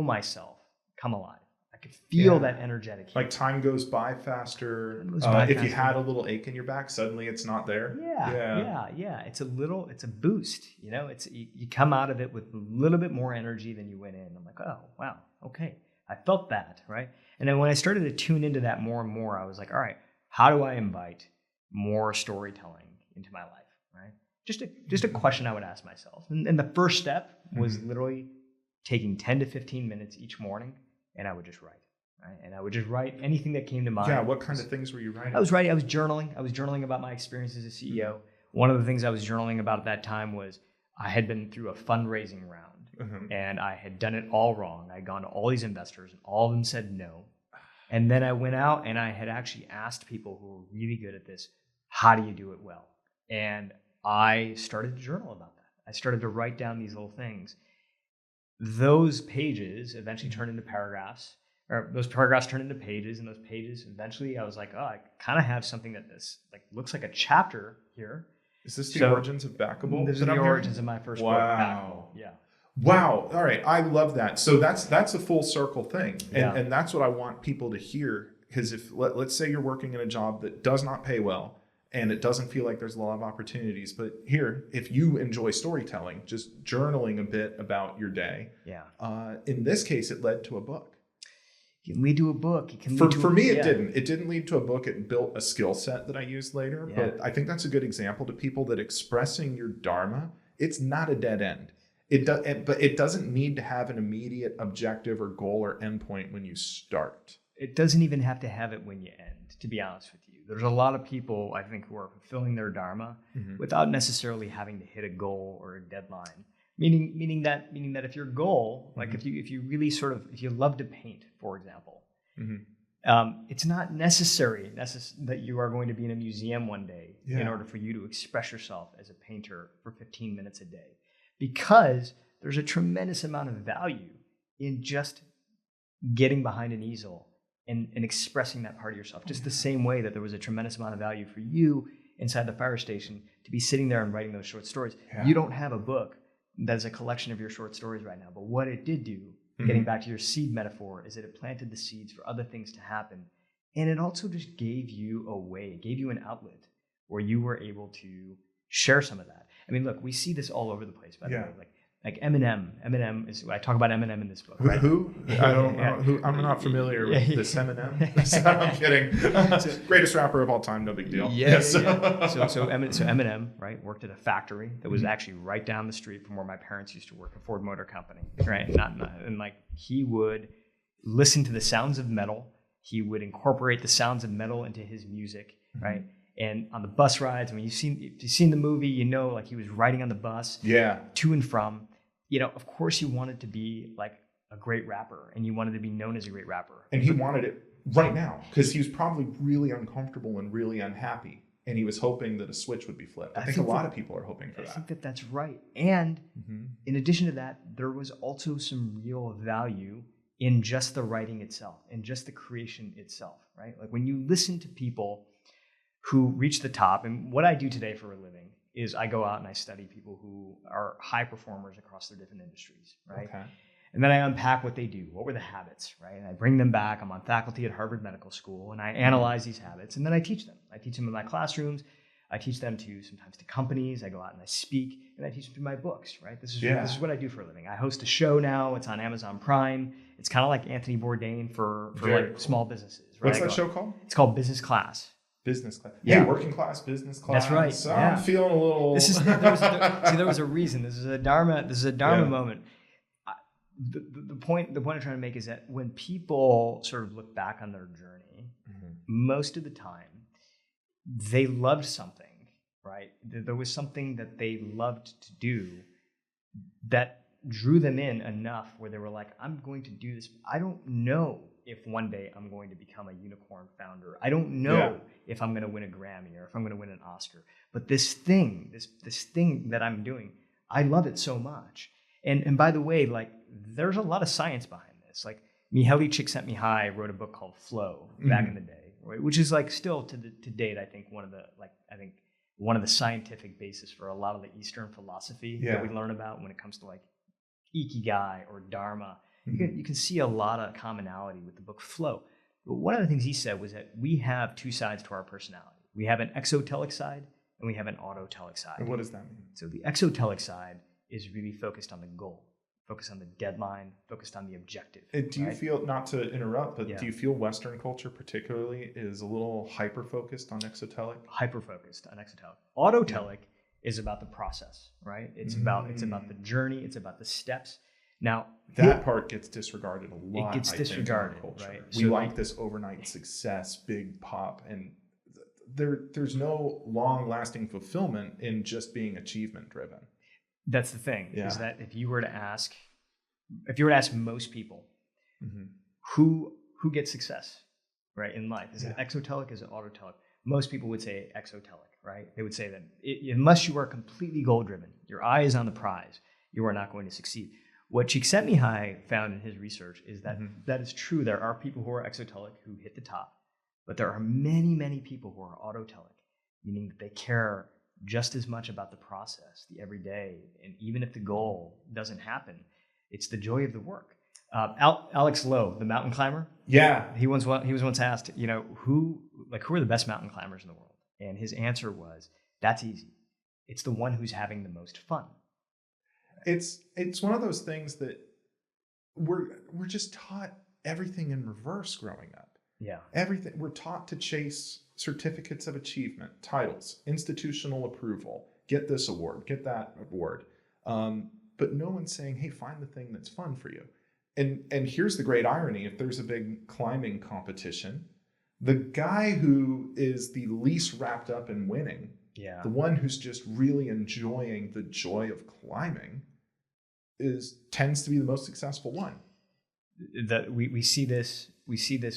myself come alive. I could feel that energetic heat. Like time goes by faster. If you had a little ache in your back, suddenly it's not there. Yeah. It's a boost. You know, you come out of it with a little bit more energy than you went in. I'm like, oh, wow. Okay. I felt that. Right. And then when I started to tune into that more and more, I was like, all right, how do I invite more storytelling into my life? Right. Just a question I would ask myself. And the first step was literally taking 10 to 15 minutes each morning. And I would just write, right? And I would just write anything that came to mind. Yeah, what kind of things were you writing? I was journaling. I was journaling about my experience as a CEO. One of the things I was journaling about at that time was I had been through a fundraising round, and I had done it all wrong. I had gone to all these investors, and all of them said no. And then I went out, and I had actually asked people who were really good at this, how do you do it well? And I started to journal about that. I started to write down these little things. Those pages eventually turned into paragraphs, or those paragraphs turned into pages, and those pages eventually I was like, oh, I kind of have something that this like looks like a chapter here. Is this the origins of Backable? This is the origins of my first book. Wow. Yeah. Wow. All right. I love that. So that's a full circle thing. And that's what I want people to hear. Because if let's say you're working in a job that does not pay well, and it doesn't feel like there's a lot of opportunities. But here, if you enjoy storytelling, just journaling a bit about your day. Yeah. In this case, it led to a book. It can lead to a book. For me, it didn't. It didn't lead to a book. It built a skill set that I used later. Yeah. But I think that's a good example to people that expressing your dharma, it's not a dead end. But it doesn't need to have an immediate objective or goal or endpoint when you start. It doesn't even have to have it when you end, to be honest with you. There's a lot of people, I think, who are fulfilling their dharma without necessarily having to hit a goal or a deadline. Meaning that if your goal, like if you really if you love to paint, for example, it's not necessary that you are going to be in a museum one day in order for you to express yourself as a painter for 15 minutes a day, because there's a tremendous amount of value in just getting behind an easel and expressing that part of yourself, just the same way that there was a tremendous amount of value for you inside the fire station to be sitting there and writing those short stories. Yeah. You don't have a book. that's a collection of your short stories right now. But what it did do, getting back to your seed metaphor, is that it planted the seeds for other things to happen. And it also just gave you a way, gave you an outlet where you were able to share some of that. I mean, look, we see this all over the place, by the way. Like Eminem. Eminem is, I talk about Eminem in this book. Right? Who? I don't know. Who? I'm not familiar with this Eminem. I'm kidding. Greatest rapper of all time, no big deal. So Eminem, right, worked at a factory that was actually right down the street from where my parents used to work, a Ford Motor Company, right? And like he would listen to the sounds of metal. He would incorporate the sounds of metal into his music, right? And on the bus rides, if you've seen the movie, you know, like he was riding on the bus to and from. You know, of course he wanted to be like a great rapper, and he wanted to be known as a great rapper. And he wanted it right now because he was probably really uncomfortable and really unhappy. And he was hoping that a switch would be flipped. I think a lot of people are hoping for that. I think that's right. And in addition to that, there was also some real value in just the writing itself, in just the creation itself, right? Like when you listen to people who reach the top, and what I do today for a living is I go out and I study people who are high performers across their different industries, right? Okay. And then I unpack what they do. What were the habits, right? And I bring them back. I'm on faculty at Harvard Medical School, and I analyze these habits, and then I teach them. I teach them in my classrooms. I teach them sometimes to companies. I go out and I speak, and I teach them through my books, right? This is what I do for a living. I host a show now. It's on Amazon Prime. It's kind of like Anthony Bourdain for like small businesses, right? What's that show called? It's called Business Class. Business class. Yeah, working class, business class. That's right. So I'm feeling a little. There was a reason. This is a Dharma moment. The point I'm trying to make is that when people sort of look back on their journey, most of the time they loved something, right? There was something that they loved to do that drew them in enough where they were like, I'm going to do this. I don't know if one day I'm going to become a unicorn founder. I don't know if I'm going to win a Grammy or if I'm going to win an Oscar. But this thing that I'm doing, I love it so much. And by the way, like there's a lot of science behind this. Like Mihaly Csikszentmihalyi wrote a book called Flow back in the day, right? Which is like still to date, I think one of the scientific basis for a lot of the Eastern philosophy that we learn about when it comes to like Ikigai or Dharma. You can see a lot of commonality with the book Flow. But one of the things he said was that we have two sides to our personality. We have an exotelic side and we have an autotelic side. And what does that mean? So the exotelic side is really focused on the goal, focused on the deadline, focused on the objective. Do you feel, not to interrupt, but do you feel Western culture particularly is a little hyper-focused on exotelic? Hyper-focused on exotelic. Autotelic is about the process, right? It's about the journey. It's about the steps. Now, that part gets disregarded a lot. It gets disregarded, right? We like this overnight success, big pop, and there's no long-lasting fulfillment in just being achievement-driven. That's the thing, is that if you were to ask most people who gets success, right, in life, is it exotelic, is it autotelic? Most people would say exotelic, right? They would say that unless you are completely goal-driven, your eye is on the prize, you are not going to succeed. What Csikszentmihalyi found in his research is that that is true. There are people who are exotelic who hit the top, but there are many, many people who are autotelic, meaning that they care just as much about the process, the everyday, and even if the goal doesn't happen, it's the joy of the work. Alex Lowe, the mountain climber, he was once asked, who are the best mountain climbers in the world? And his answer was, that's easy. It's the one who's having the most fun. It's one of those things that we're just taught everything in reverse growing up. Yeah. Everything. We're taught to chase certificates of achievement, titles, institutional approval, get this award, get that award. But no one's saying, hey, find the thing that's fun for you. And here's the great irony. If there's a big climbing competition, the guy who is the least wrapped up in winning, the one who's just really enjoying the joy of climbing, tends to be the most successful one. That we see this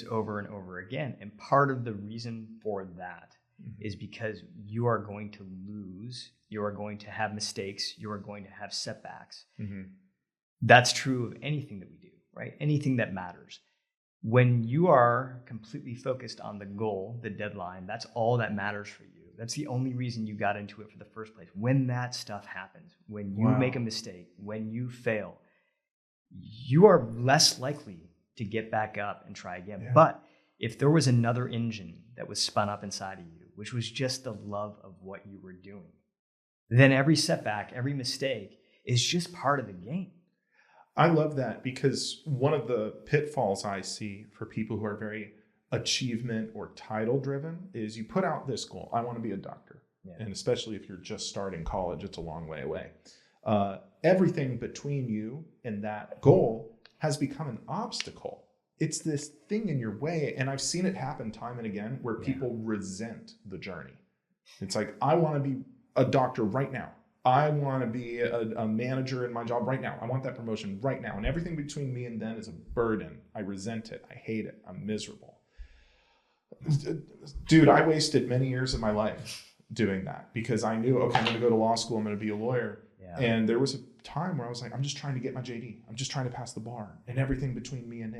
over and over again, and part of the reason for that is because you are going to lose, you are going to have mistakes, you are going to have setbacks. That's true of anything that we do, right? Anything that matters. When you are completely focused on the goal, the deadline, that's all that matters for you. That's the only reason you got into it for the first place. When that stuff happens, when you make a mistake, when you fail, you are less likely to get back up and try again. Yeah. But if there was another engine that was spun up inside of you, which was just the love of what you were doing, then every setback, every mistake is just part of the game. I love that, because one of the pitfalls I see for people who are very achievement or title driven is you put out this goal. I want to be a doctor. Yeah. And especially if you're just starting college, it's a long way away. Everything between you and that goal has become an obstacle. It's this thing in your way. And I've seen it happen time and again where people resent the journey. It's like, I want to be a doctor right now. I want to be a manager in my job right now. I want that promotion right now. And everything between me and them is a burden. I resent it. I hate it. I'm miserable. Dude, I wasted many years of my life doing that because I knew, okay, I'm going to go to law school. I'm going to be a lawyer. Yeah. And there was a time where I was like, I'm just trying to get my JD. I'm just trying to pass the bar. And everything between me and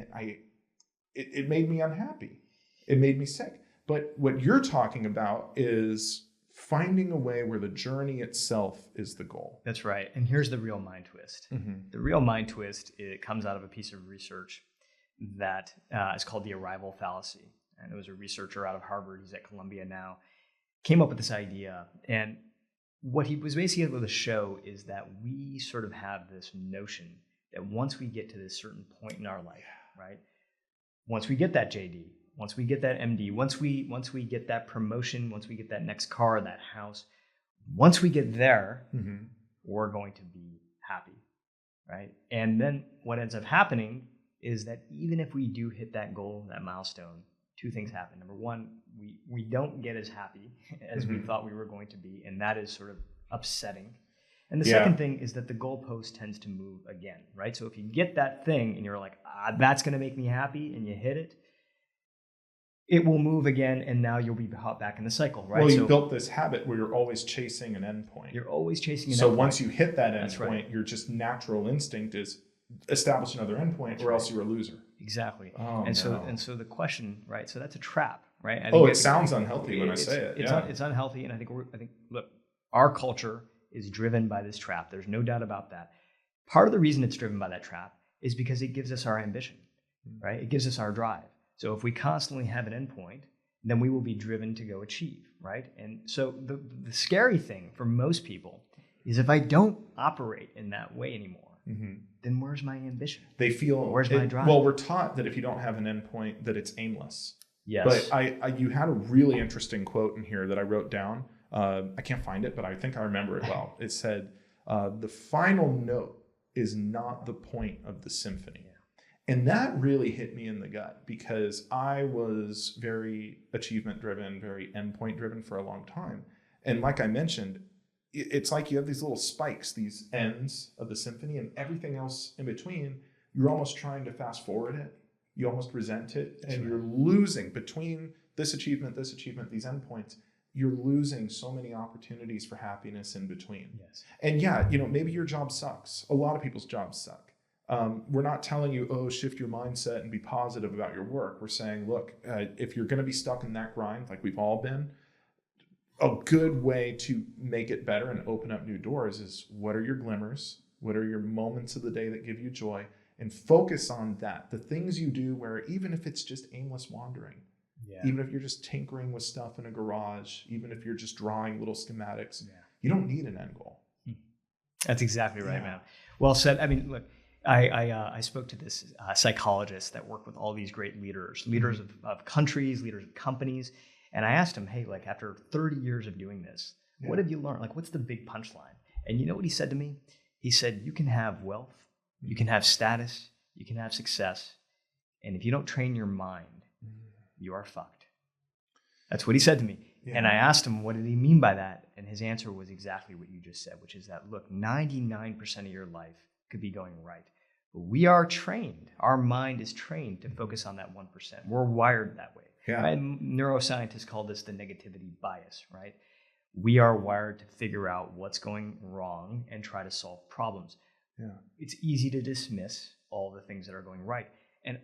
it made me unhappy. It made me sick. But what you're talking about is finding a way where the journey itself is the goal. That's right. And here's the real mind twist. Mm-hmm. The real mind twist, it comes out of a piece of research that is called the arrival fallacy. And it was a researcher out of Harvard, he's at Columbia now, came up with this idea. And what he was basically able to show is that we sort of have this notion that once we get to this certain point in our life, right? Once we get that JD, once we get that MD, once we get that promotion, once we get that next car, that house, once we get there, mm-hmm. we're going to be happy, right? And then what ends up happening is that even if we do hit that goal, that milestone, two things happen. Number one, we don't get as happy as mm-hmm. we thought we were going to be, and that is sort of upsetting. And the second thing is that the goalpost tends to move again, right? So if you get that thing and you're like, that's going to make me happy, and you hit it, it will move again, and now you'll be back in the cycle, right? Well, you built this habit where you're always chasing an endpoint. You're always chasing an endpoint. So once you hit that endpoint, your just natural instinct is establish another endpoint, or else you're a loser. Exactly. And so the question, right? So that's a trap, right? It sounds unhealthy when I say it. It's unhealthy, and I think look, our culture is driven by this trap. There's no doubt about that. Part of the reason it's driven by that trap is because it gives us our ambition, right? It gives us our drive. So if we constantly have an endpoint, then we will be driven to go achieve, right? And so the scary thing for most people is if I don't operate in that way anymore, mm-hmm. then where's my ambition? They feel where's my drive? Well, we're taught that if you don't have an endpoint, that it's aimless. Yes. But you had a really interesting quote in here that I wrote down. I can't find it, but I think I remember it well. It said, "The final note is not the point of the symphony." And that really hit me in the gut because I was very achievement driven, very endpoint driven for a long time. And like I mentioned, it's like you have these little spikes, these ends of the symphony, and everything else in between, you're almost trying to fast forward it. You almost resent it, and you're losing between this achievement, these endpoints. You're losing so many opportunities for happiness in between. Yes. And maybe your job sucks. A lot of people's jobs suck. We're not telling you, shift your mindset and be positive about your work. We're saying, look, if you're going to be stuck in that grind, like we've all been, a good way to make it better and open up new doors is what are your glimmers? What are your moments of the day that give you joy? And focus on that. The things you do where even if it's just aimless wandering, even if you're just tinkering with stuff in a garage, even if you're just drawing little schematics, you don't need an end goal. That's exactly right, man. Well said. I mean, look, I spoke to this psychologist that worked with all these great leaders of countries, leaders of companies. And I asked him, hey, like after 30 years of doing this, what have you learned? Like, what's the big punchline? And you know what he said to me? He said, you can have wealth, you can have status, you can have success. And if you don't train your mind, you are fucked. That's what he said to me. Yeah. And I asked him, what did he mean by that? And his answer was exactly what you just said, which is that, look, 99% of your life could be going right. But we are trained. Our mind is trained to focus on that 1%. We're wired that way. Yeah. Right? Neuroscientists call this the negativity bias, right? We are wired to figure out what's going wrong and try to solve problems. Yeah. It's easy to dismiss all the things that are going right. And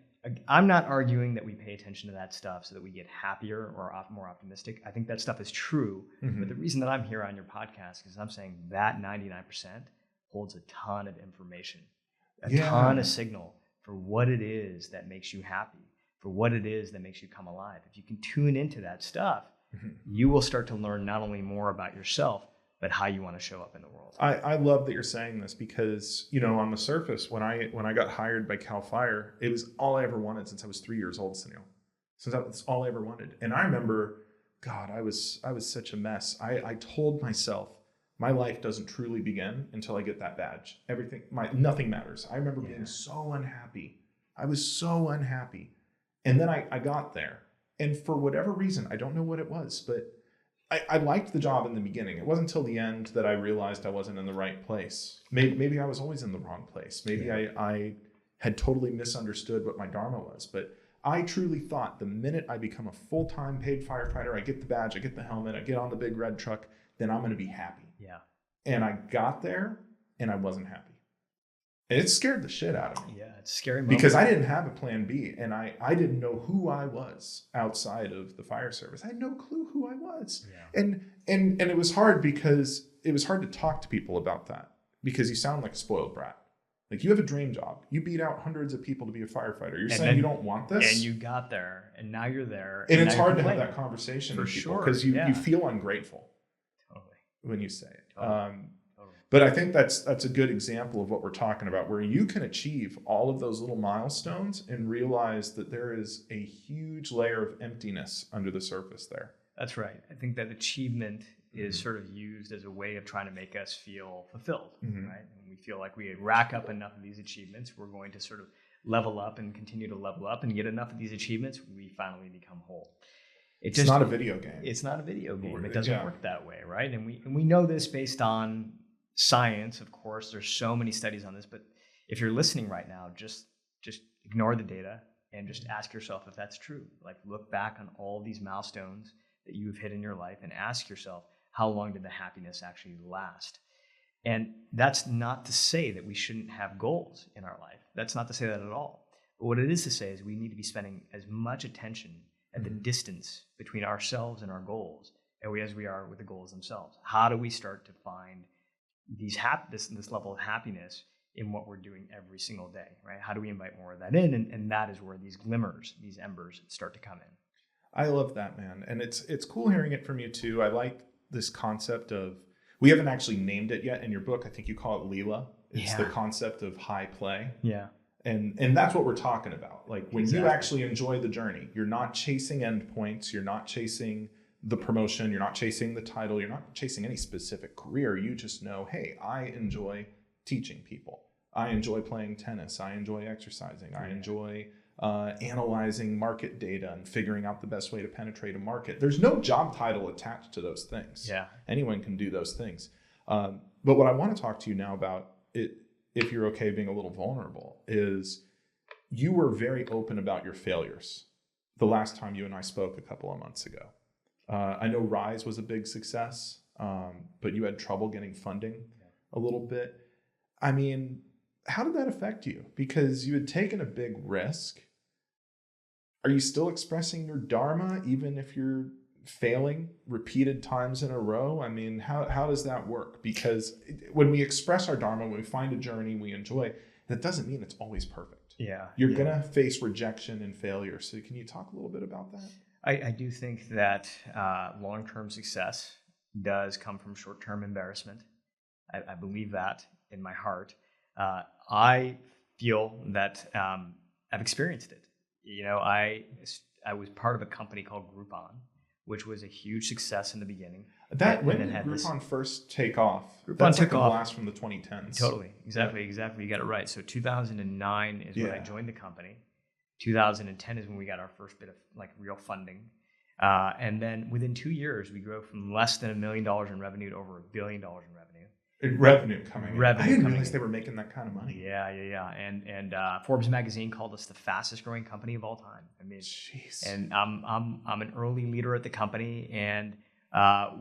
I'm not arguing that we pay attention to that stuff so that we get happier or more optimistic. I think that stuff is true. Mm-hmm. But the reason that I'm here on your podcast is I'm saying that 99% holds a ton of information, a ton of signal for what it is that makes you happy, for what it is that makes you come alive. If you can tune into that stuff, you will start to learn not only more about yourself, but how you want to show up in the world. I love that you're saying this because, on the surface, when I got hired by Cal Fire, it was all I ever wanted since I was 3 years old, Suneel. Since that's all I ever wanted. And I remember, God, I was such a mess. I told myself, my life doesn't truly begin until I get that badge. Nothing matters. I remember being so unhappy. I was so unhappy. And then I got there. And for whatever reason, I don't know what it was, but I liked the job in the beginning. It wasn't until the end that I realized I wasn't in the right place. Maybe I was always in the wrong place. Maybe I had totally misunderstood what my dharma was. But I truly thought the minute I become a full-time paid firefighter, I get the badge, I get the helmet, I get on the big red truck, then I'm going to be happy. Yeah. And I got there and I wasn't happy. And it scared the shit out of me. Yeah, it's a scary moment. Because I didn't have a plan B, and I didn't know who I was outside of the fire service. I had no clue who I was. Yeah. And it was hard because it was hard to talk to people about that because you sound like a spoiled brat. Like, you have a dream job. You beat out hundreds of people to be a firefighter. You're saying you don't want this? And you got there, and now you're there. And it's hard to have that conversation with people because you feel ungrateful. Totally. When you say it. Totally. But I think that's a good example of what we're talking about, where you can achieve all of those little milestones and realize that there is a huge layer of emptiness under the surface there. That's right. I think that achievement is sort of used as a way of trying to make us feel fulfilled, right? And we feel like we rack up enough of these achievements, we're going to sort of level up and continue to level up and get enough of these achievements, we finally become whole. It's not a video game. It's not a video game. It doesn't work that way, right? And we know this based on science, of course. There's so many studies on this, but if you're listening right now, just ignore the data and just ask yourself if that's true. Like, look back on all these milestones that you've hit in your life and ask yourself, how long did the happiness actually last? And that's not to say that we shouldn't have goals in our life. That's not to say that at all. But what it is to say is we need to be spending as much attention at the distance between ourselves and our goals as we are with the goals themselves. How do we start to find this level of happiness in what we're doing every single day, right? How do we invite more of that in? And that is where these glimmers, these embers start to come in. I love that, man. And it's cool hearing it from you too. I like this concept of, we haven't actually named it yet in your book. I think you call it Leela. It's the concept of high play. Yeah. And that's what we're talking about. Like, when you actually enjoy the journey, you're not chasing endpoints. You're not chasing the promotion, you're not chasing the title, you're not chasing any specific career. You just know, hey, I enjoy teaching people. I enjoy playing tennis. I enjoy exercising. I enjoy analyzing market data and figuring out the best way to penetrate a market. There's no job title attached to those things. Yeah. Anyone can do those things. But what I want to talk to you now about, if you're okay being a little vulnerable, is you were very open about your failures the last time you and I spoke a couple of months ago. I know Rise was a big success, but you had trouble getting funding a little bit. I mean, how did that affect you? Because you had taken a big risk. Are you still expressing your dharma even if you're failing repeated times in a row? I mean, how does that work? Because when we express our dharma, when we find a journey we enjoy, that doesn't mean it's always perfect. Yeah. You're going to face rejection and failure. So can you talk a little bit about that? I do think that long-term success does come from short-term embarrassment. I believe that in my heart. I feel that I've experienced it. I was part of a company called Groupon, which was a huge success in the beginning. When did Groupon first take off? Groupon took off. Blast from the 2010s. Totally. Exactly. You got it right. So 2009 is when I joined the company. 2010 is when we got our first bit of real funding. And then within 2 years, we grew from less than $1 million in revenue to over $1 billion in revenue. Revenue coming in. I didn't realize in. they were making that kind of money. Yeah. And Forbes magazine called us the fastest growing company of all time. I mean, jeez. And I'm an early leader at the company, and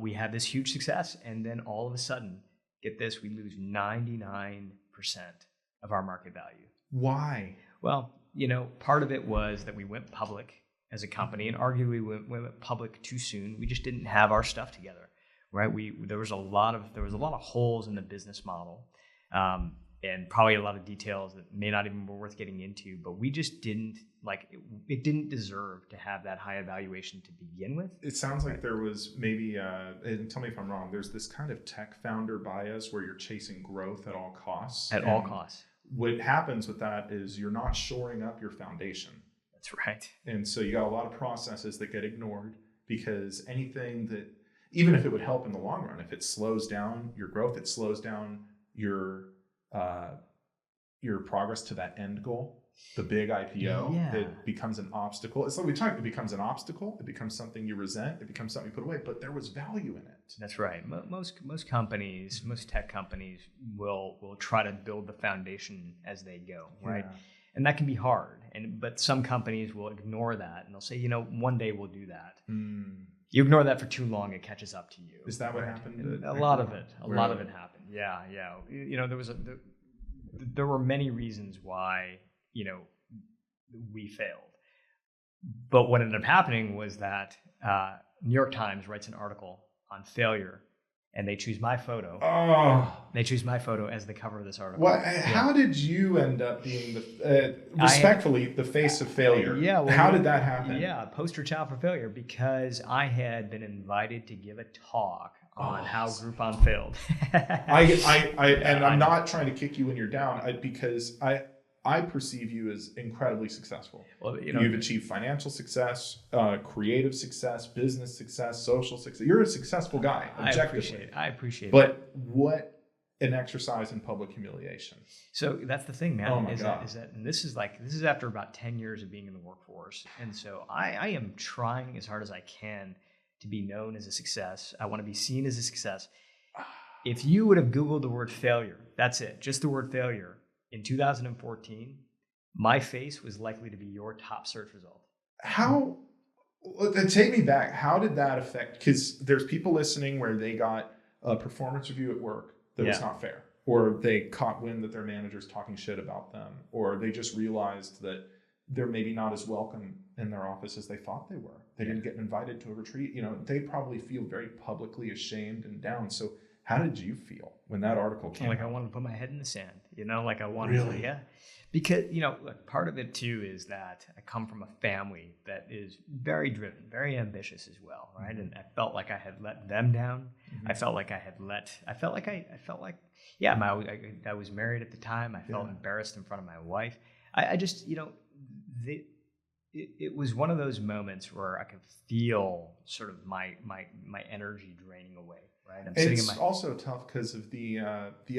we had this huge success. And then all of a sudden, get this, we lose 99% of our market value. Why? Well, Part of it was that we went public as a company, and arguably we went public too soon. We just didn't have our stuff together, right? There was a lot of holes in the business model, and probably a lot of details that may not even be worth getting into. But we just didn't it didn't deserve to have that high evaluation to begin with. It sounds like there was maybe, and tell me if I'm wrong, there's this kind of tech founder bias where you're chasing growth at all costs. At all costs. What happens with that is you're not shoring up your foundation. That's right. And so you got a lot of processes that get ignored because anything that, even if it would help in the long run, if it slows down your growth, it slows down your progress to that end goal, the big IPO, it becomes an obstacle. It's like it becomes an obstacle. It becomes something you resent. It becomes something you put away, but there was value in it. That's right. Most companies, most tech companies will try to build the foundation as they go, right? Yeah. And that can be hard. But some companies will ignore that and they'll say, one day we'll do that. You ignore that for too long, it catches up to you. Is that what happened? A lot of it happened. Yeah. There were many reasons why, we failed. But what ended up happening was that New York Times writes an article on failure, and they choose my photo. Oh. They choose my photo as the cover of this article. Well, how did you end up being the face of failure? Yeah. Well, how did that happen? Yeah, poster child for failure, because I had been invited to give a talk on how Groupon failed. I'm not trying to kick you when you're down, because I perceive you as incredibly successful. Well, you've achieved financial success, creative success, business success, social success. You're a successful guy, objectively. I appreciate it. But what an exercise in public humiliation. So that's the thing, man. Oh my God. And this is after about 10 years of being in the workforce. And so I am trying as hard as I can to be known as a success. I want to be seen as a success. If you would have Googled the word failure, that's it, just the word failure, in 2014, my face was likely to be your top search result. Take me back. How did that affect? Because there's people listening where they got a performance review at work that was not fair, or they caught wind that their manager's talking shit about them, or they just realized that they're maybe not as welcome in their office as they thought they were. They didn't get invited to a retreat. They probably feel very publicly ashamed and down. So how did you feel when that article came out? I wanted to put my head in the sand, I wanted to, yeah. Because, part of it too is that I come from a family that is very driven, very ambitious as well, right? Mm-hmm. And I felt like I had let them down. Mm-hmm. I felt like I was married at the time. I felt embarrassed in front of my wife. I just, it was one of those moments where I could feel sort of my energy draining away. Right. It's also tough because of the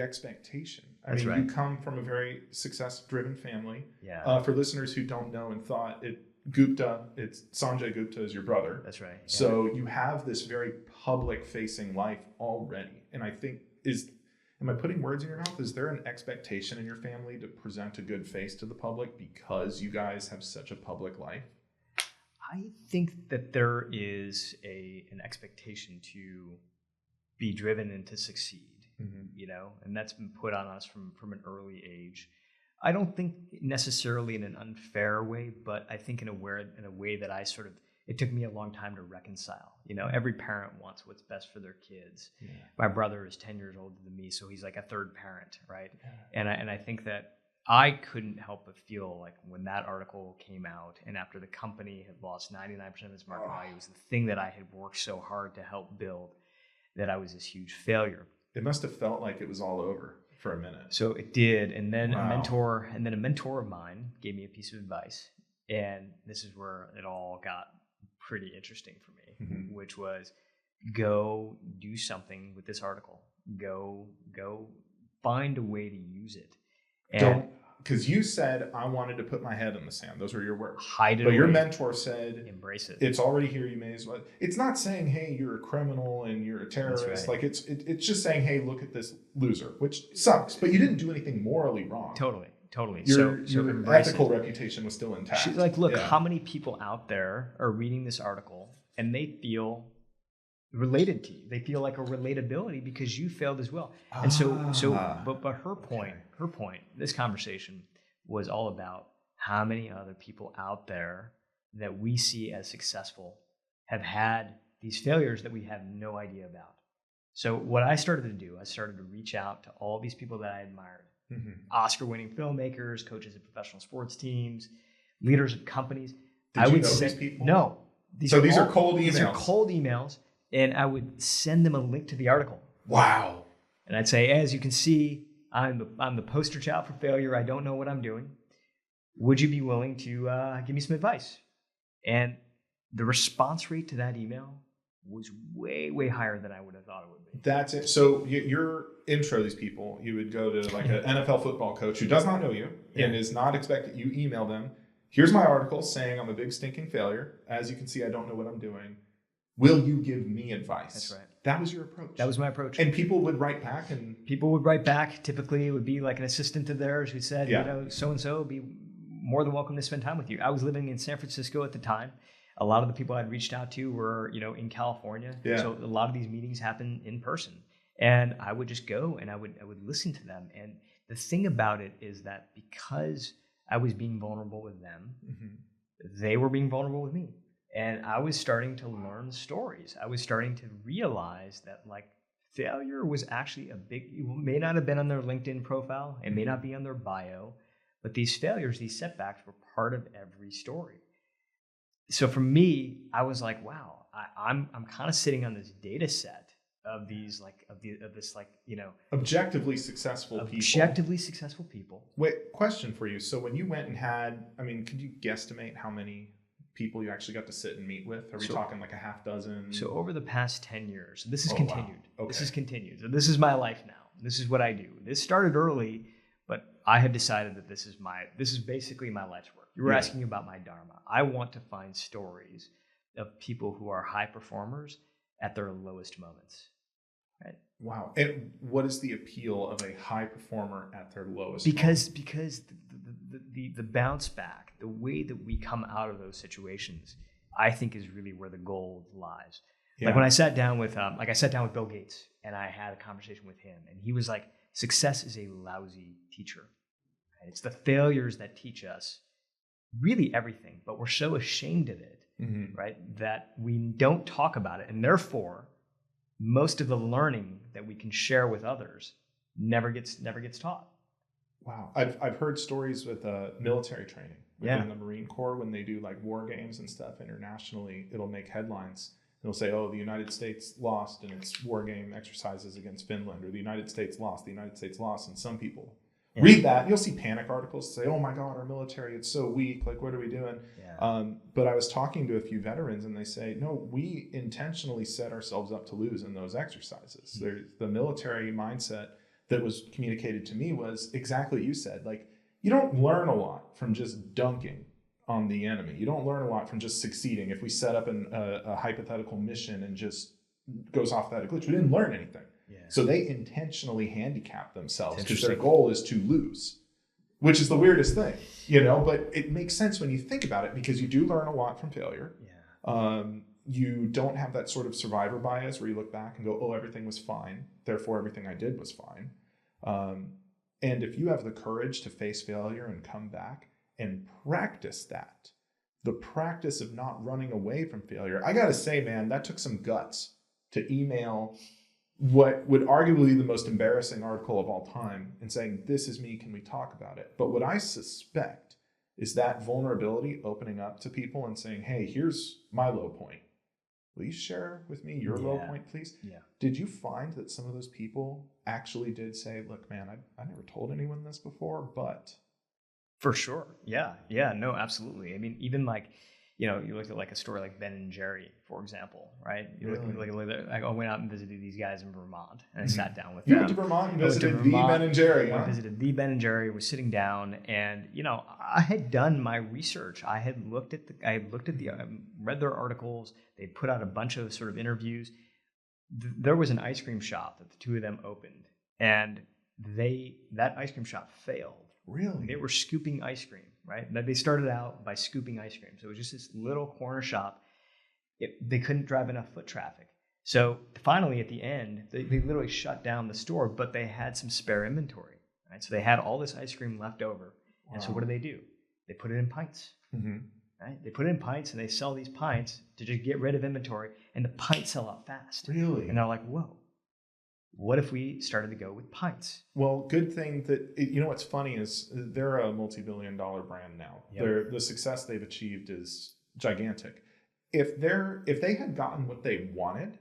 expectation. You come from a very success-driven family. Yeah. For listeners who don't know and thought it's Sanjay Gupta is your brother. That's right. Yeah. So you have this very public-facing life already. And I think am I putting words in your mouth? Is there an expectation in your family to present a good face to the public because you guys have such a public life? I think that there is an expectation to be driven and to succeed, and that's been put on us from an early age. I don't think necessarily in an unfair way, but I think in a way that it took me a long time to reconcile. Every parent wants what's best for their kids. Yeah. My brother is 10 years older than me, so he's like a third parent, right? Yeah. And I think that I couldn't help but feel like when that article came out and after the company had lost 99% of its market value, it was the thing that I had worked so hard to help build, that I was this huge failure. It must have felt like it was all over for a minute. So it did. And then a mentor of mine gave me a piece of advice. And this is where it all got pretty interesting for me, which was go do something with this article. Go find a way to use it. And because you said, I wanted to put my head in the sand. Those were your words. Hide it But away. your mentor said, embrace it. It's already here. You may as well. It's not saying, hey, you're a criminal and you're a terrorist. That's right. Like it's just saying, hey, look at this loser, which sucks. But you didn't do anything morally wrong. Totally. Your ethical reputation was still intact. She's like, look, how many people out there are reading this article and they feel related to you. They feel like a relatability because you failed as well. And but her point, this conversation was all about how many other people out there that we see as successful have had these failures that we have no idea about. So what I started to do, I started to reach out to all these people that I admired. Oscar-winning filmmakers, coaches of professional sports teams, leaders of companies. Did you know these people? No. These are cold emails. These are cold emails, and I would send them a link to the article. Wow. And I'd say, as you can see, I'm the poster child for failure. I don't know what I'm doing. Would you be willing to give me some advice? And the response rate to that email was way, way higher than I would have thought it would be. That's it. So your intro these people, you would go to like an NFL football coach who does not know you and is not expected. You email them. Here's my article saying I'm a big stinking failure. As you can see, I don't know what I'm doing. Will you give me advice? That's right. That was your approach. That was my approach. And people would write back and... People would write back. Typically, it would be like an assistant of theirs who said, so-and-so would be more than welcome to spend time with you. I was living in San Francisco at the time. A lot of the people I'd reached out to were, in California. Yeah. So a lot of these meetings happen in person. And I would just go and I would listen to them. And the thing about it is that because I was being vulnerable with them, they were being vulnerable with me. And I was starting to learn stories. I was starting to realize that failure was actually it may not have been on their LinkedIn profile. It may not be on their bio, but these failures, these setbacks were part of every story. So for me, I was like, wow, I'm kind of sitting on this data set of these objectively successful people. Wait, question for you. So when you went and had, could you guesstimate how many people you actually got to sit and meet with? Are we talking like a half dozen? So over the past 10 years, this has continued. Wow. Okay. This has continued. So this is my life now. This is what I do. This started early, but I have decided that this is basically my life's work. You were asking about my dharma. I want to find stories of people who are high performers at their lowest moments. Right? Wow. And what is the appeal of a high performer at their lowest moment? Because the bounce back, the way that we come out of those situations, I think is really where the gold lies. Yeah. Like when I sat down with Bill Gates and I had a conversation with him, and he was like, success is a lousy teacher. Right? It's the failures that teach us really everything, but we're so ashamed of it, right, that we don't talk about it. And therefore, most of the learning that we can share with others never gets taught. Wow. I've heard stories with military training within the Marine Corps when they do like war games and stuff internationally. It'll make headlines. It'll say, the United States lost in its war game exercises against Finland, or the United States lost. And some people read that. You'll see panic articles say, oh my God, our military, it's so weak. Like, what are we doing? Yeah. But I was talking to a few veterans and they say, no, we intentionally set ourselves up to lose in those exercises. The military mindset that was communicated to me was exactly what you said. Like, you don't learn a lot from just dunking on the enemy. You don't learn a lot from just succeeding. If we set up a hypothetical mission and just goes off that glitch, we didn't learn anything. Yeah. So they intentionally handicap themselves because their goal is to lose, which is the weirdest thing, but it makes sense when you think about it because you do learn a lot from failure. Yeah. You don't have that sort of survivor bias where you look back and go, everything was fine, therefore everything I did was fine. And if you have the courage to face failure and come back and practice that, the practice of not running away from failure, I gotta say, man, that took some guts to email what would arguably be the most embarrassing article of all time and saying, this is me, can we talk about it? But what I suspect is that vulnerability opening up to people and saying, hey, here's my low point. Will you share with me your low point, please? Yeah. Did you find that some of those people actually did say, look, man, I never told anyone this before, but... For sure. Yeah. Yeah. No, absolutely. I mean, even you look at like a story like Ben and Jerry, for example, right? I went out and visited these guys in Vermont and I sat down with them. You went to Vermont and visited the Ben and Jerry, huh? I visited the Ben and Jerry, was sitting down and, I had done my research. I had read their articles. They'd put out a bunch of sort of interviews. There was an ice cream shop that the two of them opened and that ice cream shop failed. Really? They were scooping ice cream, right? They started out by scooping ice cream. So it was just this little corner shop. They couldn't drive enough foot traffic. So finally, at the end, they literally shut down the store, but they had some spare inventory, right? So they had all this ice cream left over. Wow. And so what do? They put it in pints. Mm-hmm. Right? They put it in pints and they sell these pints to just get rid of inventory, and the pints sell out fast. Really? And they're like, whoa, what if we started to go with pints? Well, good thing that, what's funny is they're a multi-billion-dollar brand now. Yep. The success they've achieved is gigantic. If they had gotten what they wanted,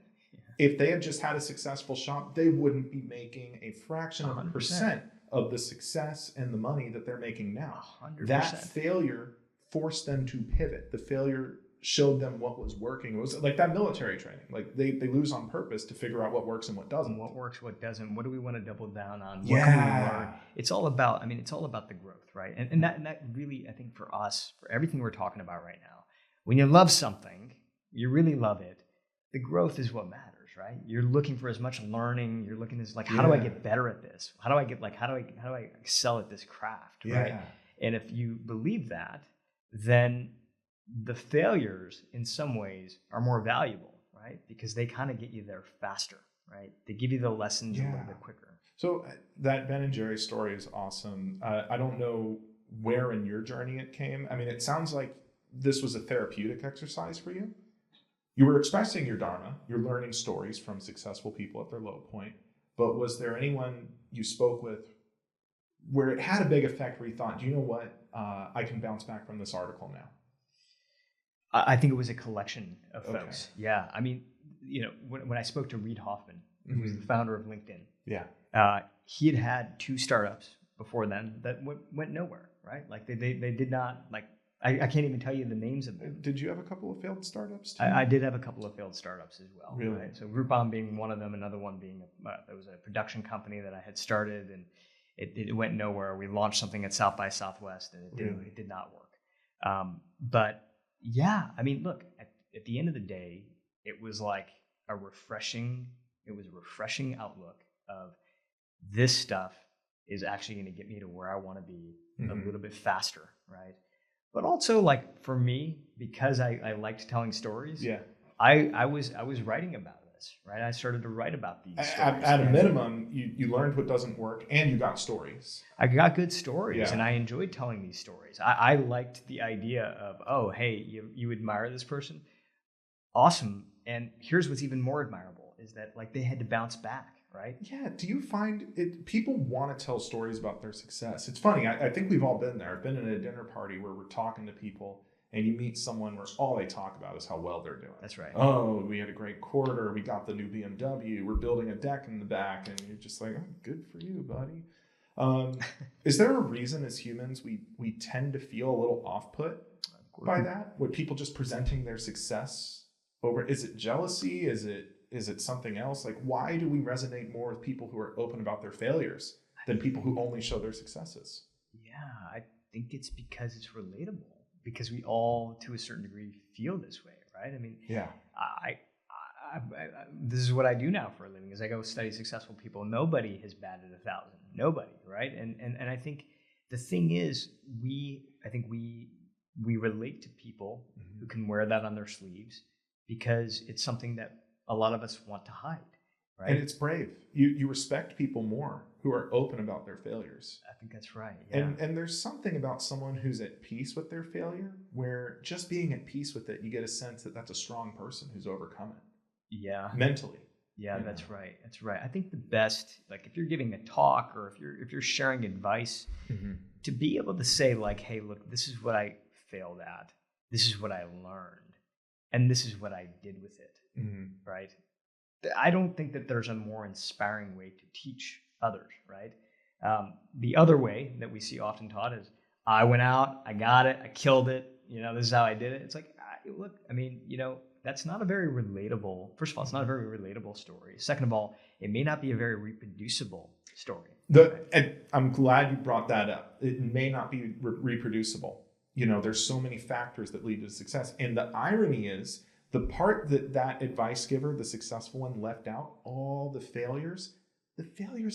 if they had just had a successful shop, they wouldn't be making a fraction of a 100%. of the success and the money that they're making now. 100%. That failure forced them to pivot. The failure showed them what was working. It was like that military training. Like they lose on purpose to figure out what works and what doesn't. What works, what doesn't. What do we want to double down on? What Yeah. can we learn? It's all about the growth, right? And that really, I think for us, for everything we're talking about right now, when you love something, you really love it, the growth is what matters. Right? You're looking for as much learning. You're looking at how do I get better at this? How do I excel at this craft? Right? And if you believe that, then the failures in some ways are more valuable, right? Because they kind of get you there faster, right? They give you the lessons a little bit quicker. So that Ben and Jerry story is awesome. I don't know where in your journey it came. I mean, it sounds like this was a therapeutic exercise for you. You were expressing your dharma, you're learning stories from successful people at their low point, but was there anyone you spoke with where it had a big effect where you thought, do you know what, I can bounce back from this article now? I think it was a collection of folks. Yeah. I mean, when I spoke to Reid Hoffman, who was the founder of LinkedIn, he had 2 startups before then that went nowhere, right? Like they did not, like, I can't even tell you the names of them. Did you have a couple of failed startups too? I did have a couple of failed startups as well. Really? Right? So Groupon being one of them, another one being there was a production company that I had started, and it went nowhere. We launched something at South by Southwest, and it did not work. But yeah, I mean, look, at the end of the day, it was like a refreshing outlook of this stuff is actually going to get me to where I want to be a little bit faster, right? But also, like, for me, because I liked telling stories, I was writing about this, right? I started to write about these stories. At a minimum, you learned what doesn't work, and you got stories. I got good stories, and I enjoyed telling these stories. I liked the idea of, oh, hey, you admire this person? Awesome. And here's what's even more admirable is that, like, they had to bounce back. Right? Yeah. Do you find it? People want to tell stories about their success. It's funny. I think we've all been there. I've been in a dinner party where we're talking to people, and you meet someone where all they talk about is how well they're doing. That's right. Oh, we had a great quarter. We got the new BMW. We're building a deck in the back, and you're just like, oh, good for you, buddy. Is there a reason as humans we tend to feel a little off-put by that? With people just presenting their success over? Is it jealousy? Is it something else? Like, why do we resonate more with people who are open about their failures than people who only show their successes? Yeah, I think it's because it's relatable. Because we all, to a certain degree, feel this way, right? I mean, I this is what I do now for a living. Is I go study successful people. Nobody has batted 1,000. Nobody, right? And I think the thing is, we relate to people who can wear that on their sleeves because it's something that a lot of us want to hide, right? And it's brave. You respect people more who are open about their failures. I think that's right. Yeah. And there's something about someone who's at peace with their failure where just being at peace with it, you get a sense that that's a strong person who's overcome it. Yeah. Mentally. Yeah, that's right. That's right. I think the best, like if you're giving a talk or if you're sharing advice, to be able to say like, hey, look, this is what I failed at. This is what I learned. And this is what I did with it. Right? I don't think that there's a more inspiring way to teach others, right? The other way that we see often taught is, I went out, I got it, I killed it, this is how I did it. It's like, look, I mean, that's not a very relatable, first of all, it's not a very relatable story. Second of all, it may not be a very reproducible story. And I'm glad you brought that up. It may not be reproducible. There's so many factors that lead to success. And the irony is, the part that advice giver, the successful one, left out, all the failures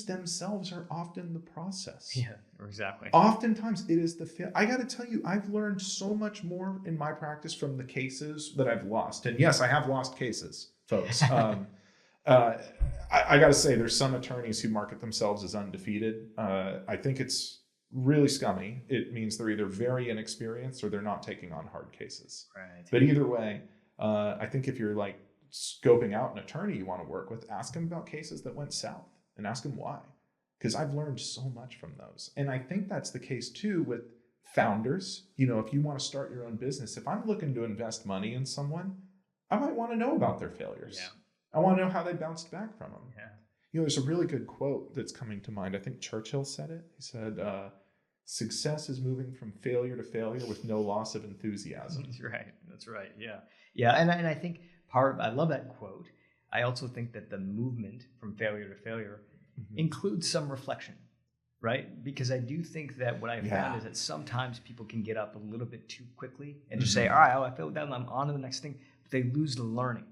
themselves are often the process. Yeah, exactly. Oftentimes it is the fail. I got to tell you, I've learned so much more in my practice from the cases that I've lost. And yes, I have lost cases, folks. I got to say, there's some attorneys who market themselves as undefeated. I think it's really scummy, it means they're either very inexperienced or they're not taking on hard cases. Right. But either way, I think if you're like scoping out an attorney you want to work with, ask them about cases that went south and ask them why. Because I've learned so much from those. And I think that's the case too with founders. You know, if you want to start your own business, if I'm looking to invest money in someone, I might want to know about their failures. Yeah. I want to know how they bounced back from them. Yeah. You know, there's a really good quote that's coming to mind. I think Churchill said it. He said, success is moving from failure to failure with no loss of enthusiasm. That's right. That's right. Yeah. Yeah. And I think I love that quote. I also think that the movement from failure to failure includes some reflection, right? Because I do think that what I've found is that sometimes people can get up a little bit too quickly and just say, all right, I failed down, I'm on to the next thing. But they lose the learning,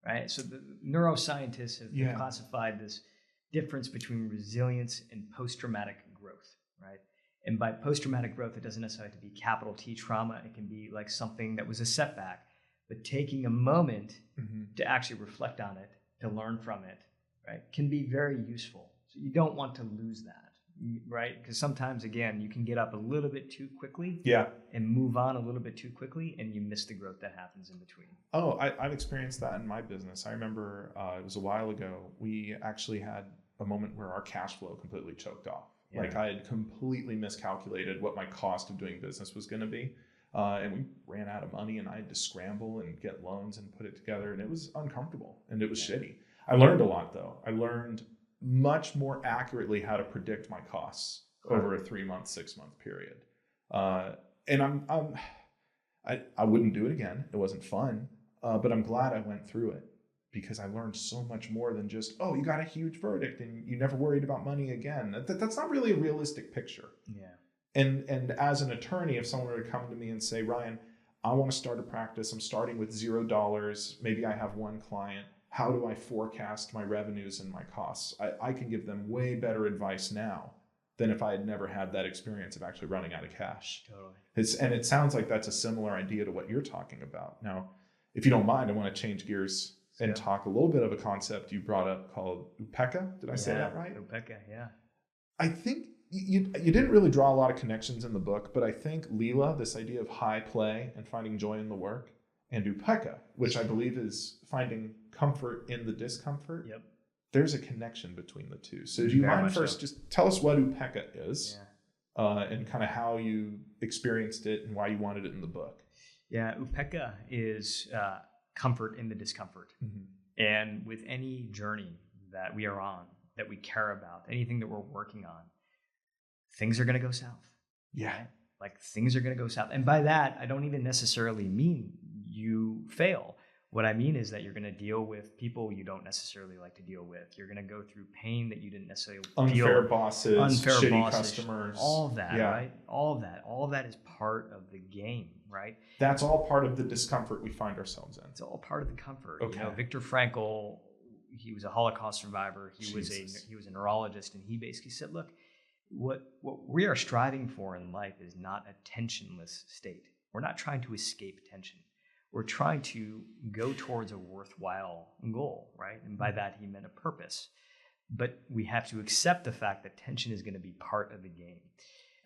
right? So the neuroscientists have classified this difference between resilience and post-traumatic growth, right? And by post-traumatic growth, it doesn't necessarily have to be capital T trauma. It can be like something that was a setback, but taking a moment to actually reflect on it, to learn from it, right, can be very useful. So you don't want to lose that, right? Because sometimes, again, you can get up a little bit too quickly and move on a little bit too quickly, and you miss the growth that happens in between. Oh, I've experienced that in my business. I remember it was a while ago, we actually had a moment where our cash flow completely choked off. Yeah. Like I had completely miscalculated what my cost of doing business was going to be. And we ran out of money and I had to scramble and get loans and put it together. And it was uncomfortable and it was shitty. I learned a lot though. I learned much more accurately how to predict my costs over a 3-month, 6-month period. And I wouldn't do it again. It wasn't fun, but I'm glad I went through it because I learned so much more than just, oh, you got a huge verdict and you never worried about money again. That's not really a realistic picture. Yeah. And as an attorney, if someone were to come to me and say, Ryan, I want to start a practice. I'm starting with $0. Maybe I have one client. How do I forecast my revenues and my costs? I can give them way better advice now than if I had never had that experience of actually running out of cash. Totally. And it sounds like that's a similar idea to what you're talking about. Now, if you don't mind, I want to change gears and talk a little bit of a concept you brought up called upeka. Did I say that right? Upeka, yeah. I think you didn't really draw a lot of connections in the book, but I think Lila, this idea of high play and finding joy in the work, and upeka, which I believe is finding comfort in the discomfort. Yep. There's a connection between the two. So do you mind first just tell us what upeka is and kind of how you experienced it and why you wanted it in the book? Yeah, upeka is comfort in the discomfort. And with any journey that we are on, that we care about, anything that we're working on, things are going to go south. Yeah. Right? Like things are going to go south. And by that, I don't even necessarily mean you fail. What I mean is that you're going to deal with people you don't necessarily like to deal with. You're going to go through pain that you didn't necessarily feel. Unfair bosses, shitty customers. All of that, right? All of that is part of the game, right? That's all part of the discomfort we find ourselves in. It's all part of the comfort. Okay. You know, Viktor Frankl, he was a Holocaust survivor. He was a neurologist, and he basically said, look, what we are striving for in life is not a tensionless state. We're not trying to escape tension. We're trying to go towards a worthwhile goal, right? And by that, he meant a purpose. But we have to accept the fact that tension is going to be part of the game.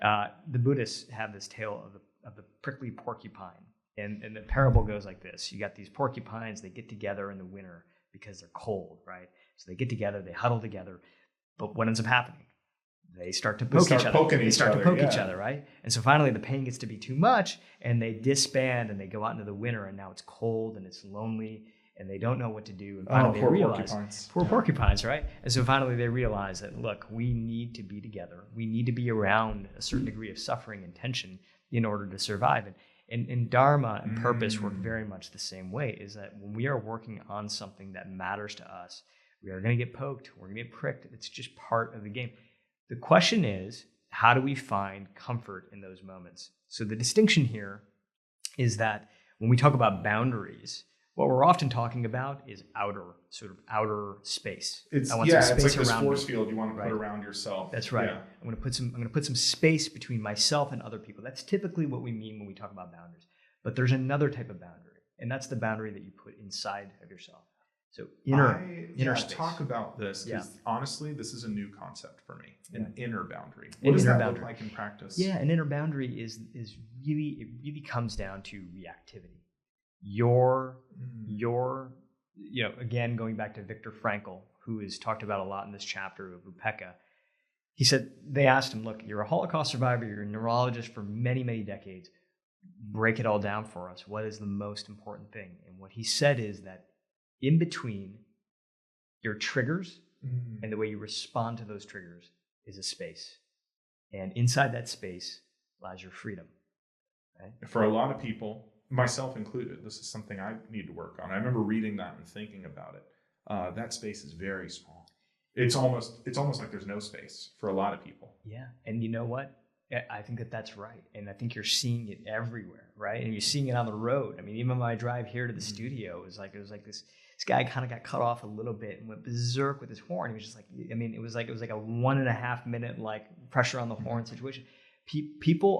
The Buddhists have this tale of the prickly porcupine. And the parable goes like this. You got these porcupines, they get together in the winter because they're cold, right? So they get together, they huddle together. But what ends up happening? They start to poke each other. They start to poke each other, right? And so finally the pain gets to be too much and they disband and they go out into the winter and now it's cold and it's lonely and they don't know what to do. And finally they realize, poor porcupines, right? And so finally they realize that, look, we need to be together. We need to be around a certain degree of suffering and tension in order to survive. And dharma and purpose work very much the same way, is that when we are working on something that matters to us, we are going to get poked, we're going to get pricked. It's just part of the game. The question is, how do we find comfort in those moments? So the distinction here is that when we talk about boundaries, what we're often talking about is outer space. It's like this force field you want to put around yourself. That's right. Yeah. I'm going to put some space between myself and other people. That's typically what we mean when we talk about boundaries. But there's another type of boundary, and that's the boundary that you put inside of yourself. So inner space. Talk about this because honestly, this is a new concept for me. An inner boundary. What does that look like in practice? Yeah, an inner boundary is really comes down to reactivity. Your again, going back to Viktor Frankl, who is talked about a lot in this chapter of Upeka. He said, they asked him, look, you're a Holocaust survivor, you're a neurologist for many, many decades. Break it all down for us. What is the most important thing? And what he said is that in between your triggers and the way you respond to those triggers is a space. And inside that space lies your freedom. Right? For a lot of people, myself included, this is something I need to work on. I remember reading that and thinking about it. That space is very small. It's almost like there's no space for a lot of people. Yeah. And you know what? I think that's right. And I think you're seeing it everywhere, right? And you're seeing it on the road. I mean, even my drive here to the studio, it was like this guy kind of got cut off a little bit and went berserk with his horn. He was just like, I mean, it was like a 1.5 minute like pressure on the horn situation. People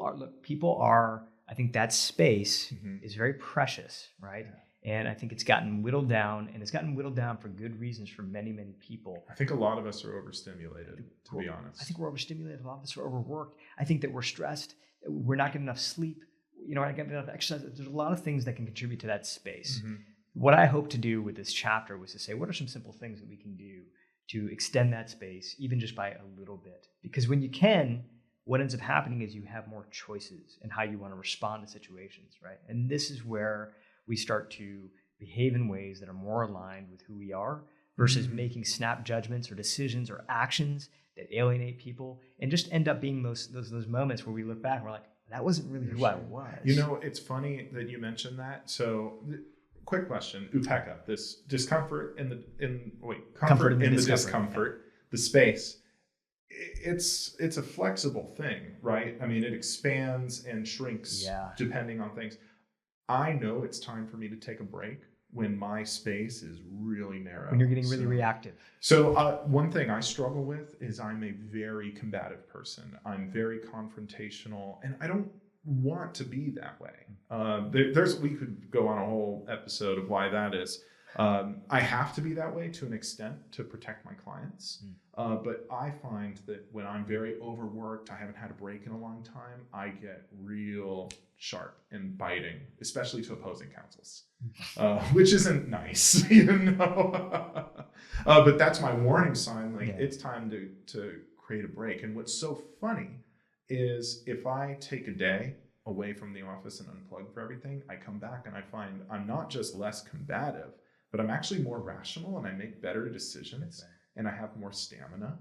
are, I think that space is very precious, right? Yeah. And I think it's gotten whittled down, and it's gotten whittled down for good reasons for many, many people. I think a lot of us are overstimulated, to be honest. I think we're overstimulated. A lot of us are overworked. I think that we're stressed. We're not getting enough sleep. We're not getting enough exercise. There's a lot of things that can contribute to that space. What I hope to do with this chapter was to say, what are some simple things that we can do to extend that space, even just by a little bit? Because when you can, what ends up happening is you have more choices in how you want to respond to situations, right? And this is where we start to behave in ways that are more aligned with who we are versus making snap judgments or decisions or actions that alienate people and just end up being those moments where we look back and we're like, that wasn't really who I was. You know, it's funny that you mentioned that. So quick question, Upeka, this discomfort in the discomfort, the space. It's a flexible thing, right? I mean, it expands and shrinks depending on things. I know it's time for me to take a break when my space is really narrow. When you're getting really reactive. So one thing I struggle with is I'm a very combative person. I'm very confrontational, and I don't want to be that way. We could go on a whole episode of why that is. I have to be that way to an extent to protect my clients. But I find that when I'm very overworked, I haven't had a break in a long time, I get real sharp and biting, especially to opposing counsels, which isn't nice, you know. But that's my warning sign. Like it's time to create a break. And what's so funny is if I take a day away from the office and unplug for everything, I come back and I find I'm not just less combative, but I'm actually more rational and I make better decisions and I have more stamina.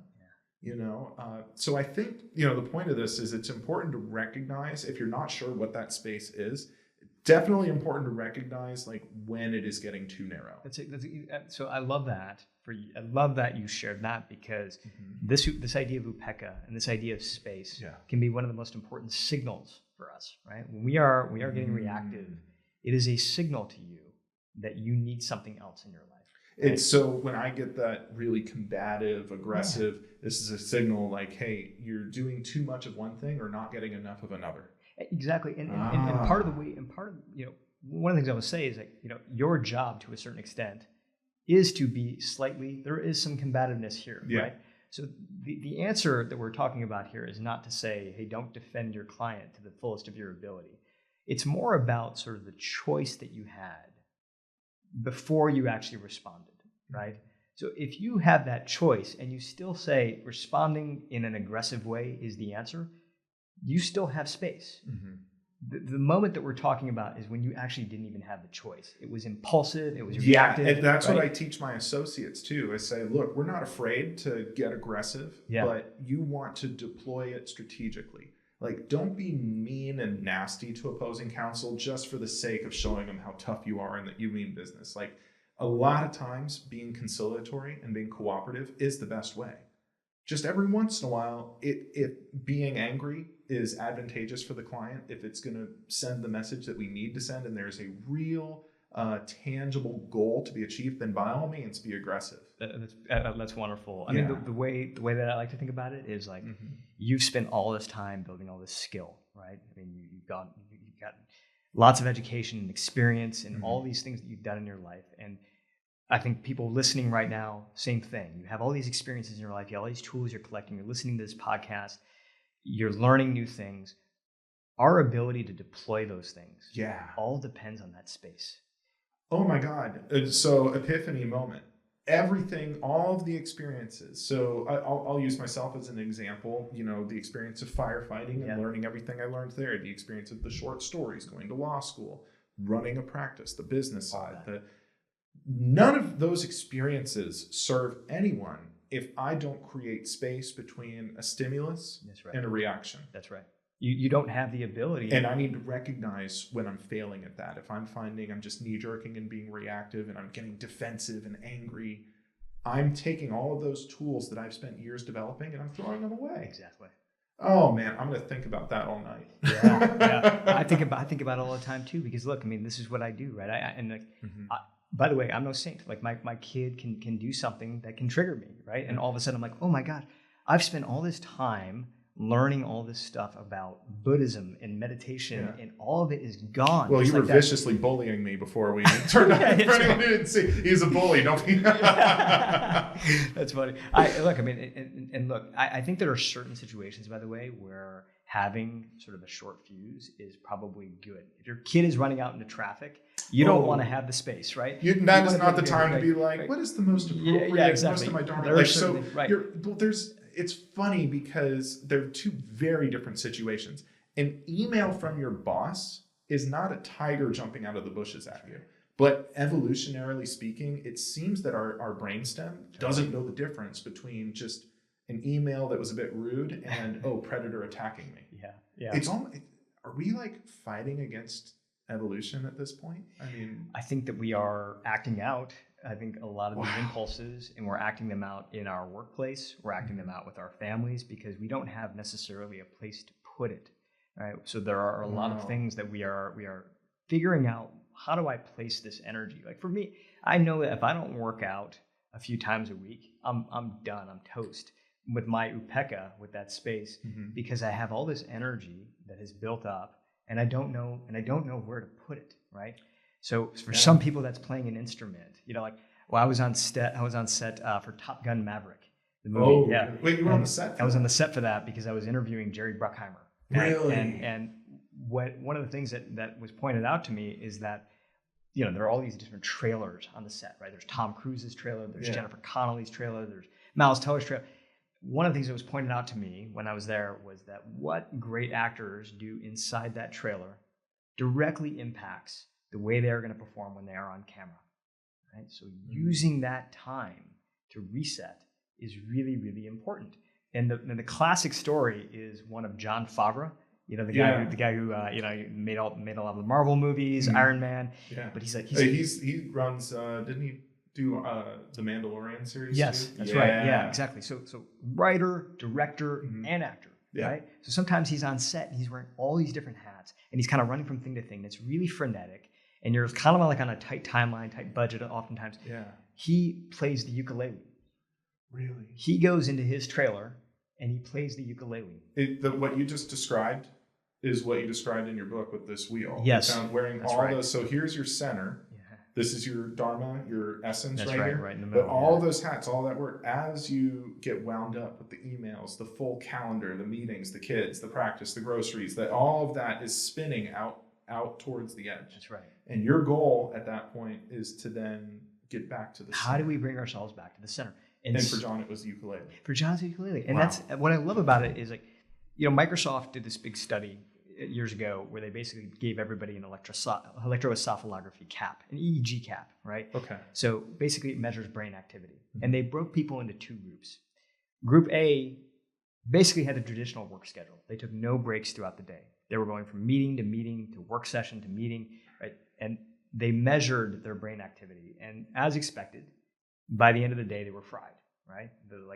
You know, so I think, you know, the point of this is it's important to recognize if you're not sure what that space is, definitely important to recognize like when it is getting too narrow. So I love that I love that you shared that because this idea of Upeka and this idea of space can be one of the most important signals for us, right? When we are getting reactive, it is a signal to you that you need something else in your life. It's so when I get that really combative, aggressive, this is a signal like, hey, you're doing too much of one thing or not getting enough of another. Exactly. And part of the way, and part of, you know, one of the things I would say is like, you know, your job to a certain extent is to be there is some combativeness here, right? So the answer that we're talking about here is not to say, hey, don't defend your client to the fullest of your ability. It's more about sort of the choice that you had before you actually responded, right? So if you have that choice and you still say responding in an aggressive way is the answer, you still have space. The moment that we're talking about is when you actually didn't even have the choice. It was impulsive, it was reactive. And that's what I teach my associates too. I say, look, we're not afraid to get aggressive, but you want to deploy it strategically. Like, don't be mean and nasty to opposing counsel just for the sake of showing them how tough you are and that you mean business. Like, a lot of times being conciliatory and being cooperative is the best way. Just every once in a while, if being angry is advantageous for the client, if it's going to send the message that we need to send and there's a real tangible goal to be achieved, then by all means be aggressive. That's wonderful. I mean, the way that I like to think about it is like you've spent all this time building all this skill, right? I mean, you've got lots of education and experience and all these things that you've done in your life. And I think people listening right now, same thing. You have all these experiences in your life. You have all these tools you're collecting. You're listening to this podcast. You're learning new things. Our ability to deploy those things all depends on that space. Oh my God. So epiphany moment. Everything, all of the experiences. So I'll use myself as an example. The experience of firefighting and learning everything I learned there. The experience of the short stories, going to law school, running a practice, the business side. None of those experiences serve anyone if I don't create space between a stimulus and a reaction. That's right. You don't have the ability. And I need to recognize when I'm failing at that. If I'm finding I'm just knee-jerking and being reactive and I'm getting defensive and angry, I'm taking all of those tools that I've spent years developing and I'm throwing them away. Exactly. Oh man, I'm going to think about that all night. Yeah. I think about it all the time too, because look, I mean, this is what I do, right? By the way, I'm no saint. Like my kid can do something that can trigger me, right? And all of a sudden I'm like, oh my God, I've spent all this time learning all this stuff about Buddhism and meditation, and all of it is gone. Well, you were viciously bullying me before we turned on. For anyone who didn't see, he's a bully. Don't be. That's funny. I think there are certain situations, by the way, where having sort of a short fuse is probably good. If your kid is running out into traffic, you don't want to have the space, right? That is not the time to be like, what is the most appropriate? Yeah, exactly. Most of my Right. It's funny because they're two very different situations. An email from your boss is not a tiger jumping out of the bushes at you. But evolutionarily speaking, it seems that our brainstem doesn't know the difference between just an email that was a bit rude and, predator attacking me. Yeah. Are we like fighting against evolution at this point? I mean, I think that we are acting out. I think a lot of these impulses, and we're acting them out in our workplace. We're acting them out with our families because we don't have necessarily a place to put it, right? So there are a lot of things that we are figuring out. How do I place this energy? Like for me, I know that if I don't work out a few times a week, I'm done. I'm toast with my upeka, with that space, because I have all this energy that has built up, and I don't know where to put it, right? So for some people, that's playing an instrument. I was on set for Top Gun Maverick, the movie. Wait, you were on the set? I was on the set for that because I was interviewing Jerry Bruckheimer. Really? And one of the things that was pointed out to me is that there are all these different trailers on the set, right? There's Tom Cruise's trailer, there's Jennifer Connelly's trailer, there's Miles Teller's trailer. One of the things that was pointed out to me when I was there was that what great actors do inside that trailer directly impacts the way they are going to perform when they are on camera, right? So using that time to reset is really, really important. And the classic story is one of Jon Favreau, the guy who made a lot of the Marvel movies, Iron Man. Yeah. But he runs. Didn't he do the Mandalorian series? Yes, too? That's right. Yeah, exactly. So writer, director, and actor. Yeah. Right? So sometimes he's on set and he's wearing all these different hats and he's kind of running from thing to thing. It's really frenetic. And you're kind of like on a tight timeline, tight budget oftentimes. Yeah. He plays the ukulele. Really? He goes into his trailer and he plays the ukulele. What you just described is what you described in your book with this wheel. Yes. Wearing That's all right. those. So here's your center. Yeah. This is your dharma, your essence. That's right here. Right in the middle. But all those hats, all that work, as you get wound up with the emails, the full calendar, the meetings, the kids, the practice, the groceries, that all of that is spinning out towards the edge. That's right. And your goal at that point is to then get back to the center. How do we bring ourselves back to the center? And for John, it was the ukulele. For John's ukulele. And that's what I love about it is Microsoft did this big study years ago where they basically gave everybody an electroencephalography cap, an EEG cap, right? Okay. So basically it measures brain activity. Mm-hmm. And they broke people into two groups. Group A basically had a traditional work schedule. They took no breaks throughout the day. They were going from meeting to meeting to work session to meeting, right? And they measured their brain activity. And as expected, by the end of the day, they were fried, right?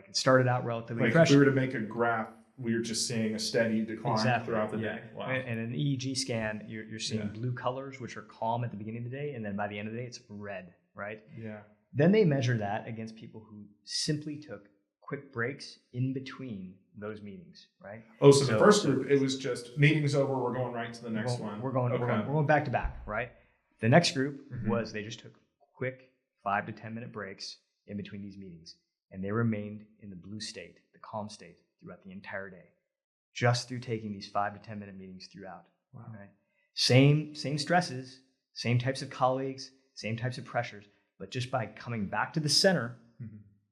It started out relatively fresh. If we were to make a graph, we were just seeing a steady decline throughout the day. Wow. And an EEG scan, you're seeing blue colors, which are calm at the beginning of the day, and then by the end of the day, it's red, right? Yeah. Then they measure that against people who simply took quick breaks in between those meetings, right? Oh, so the first group, it was just meetings over, we're going right to the next one. We're going back to back, right? The next group was they just took quick 5 to 10 minute breaks in between these meetings. And they remained in the blue state, the calm state throughout the entire day, just through taking these 5 to 10 minute meetings throughout. Wow. Right? Same stresses, same types of colleagues, same types of pressures, but just by coming back to the center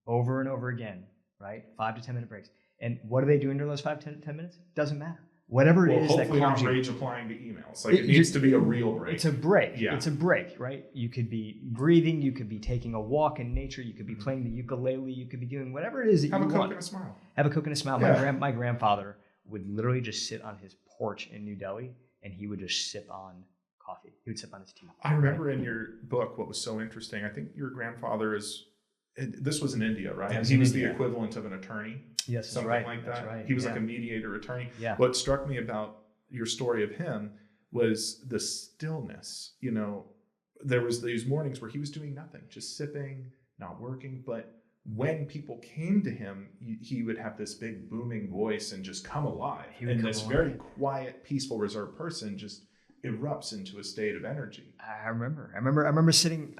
over and over again, right? 5 to 10 minute breaks. And what are they doing during those 5 to 10 minutes? Doesn't matter. Whatever it is that hopefully calms not you. rage applying to emails. Like it needs to be a real break. It's a break. Yeah. It's a break, right? You could be breathing. You could be taking a walk in nature. You could be playing the ukulele. You could be doing whatever it is that you want. Have a Coke and a smile. Have a Coke and a smile. Yeah. My grandfather would literally just sit on his porch in New Delhi, and he would just sip on coffee. He would sip on his tea. I remember in your book what was so interesting. I think your grandfather this was in India, right? Yeah, He was India. the equivalent of an attorney. Yes, that's something right. like that. That's right. He was like a mediator attorney. Yeah. What struck me about your story of him was the stillness. You know, there was these mornings where he was doing nothing, just sipping, not working. But when people came to him, he would have this big booming voice and just come alive. And this very quiet, peaceful, reserved person just erupts into a state of energy. I remember sitting,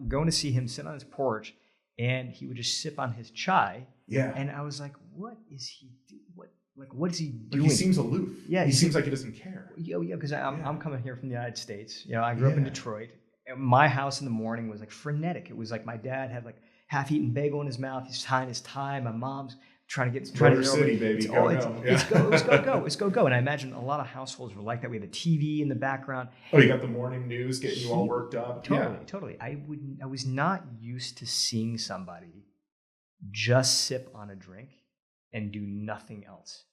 going to see him sit on his porch, and he would just sip on his chai. Yeah. And I was like, what is he doing? What is he But doing? he seems aloof. Yeah, he seems like he doesn't care. Yeah, because I'm coming here from the United States. You know, I grew up in Detroit. And my house in the morning was like frenetic. It was like my dad had like half-eaten bagel in his mouth. He's tying his tie. My mom's trying to Motor City, baby. It's go. And I imagine a lot of households were like that. We had the TV in the background. Oh, you got the morning news getting you all worked up. Totally. I was not used to seeing somebody just sip on a drink and do nothing else,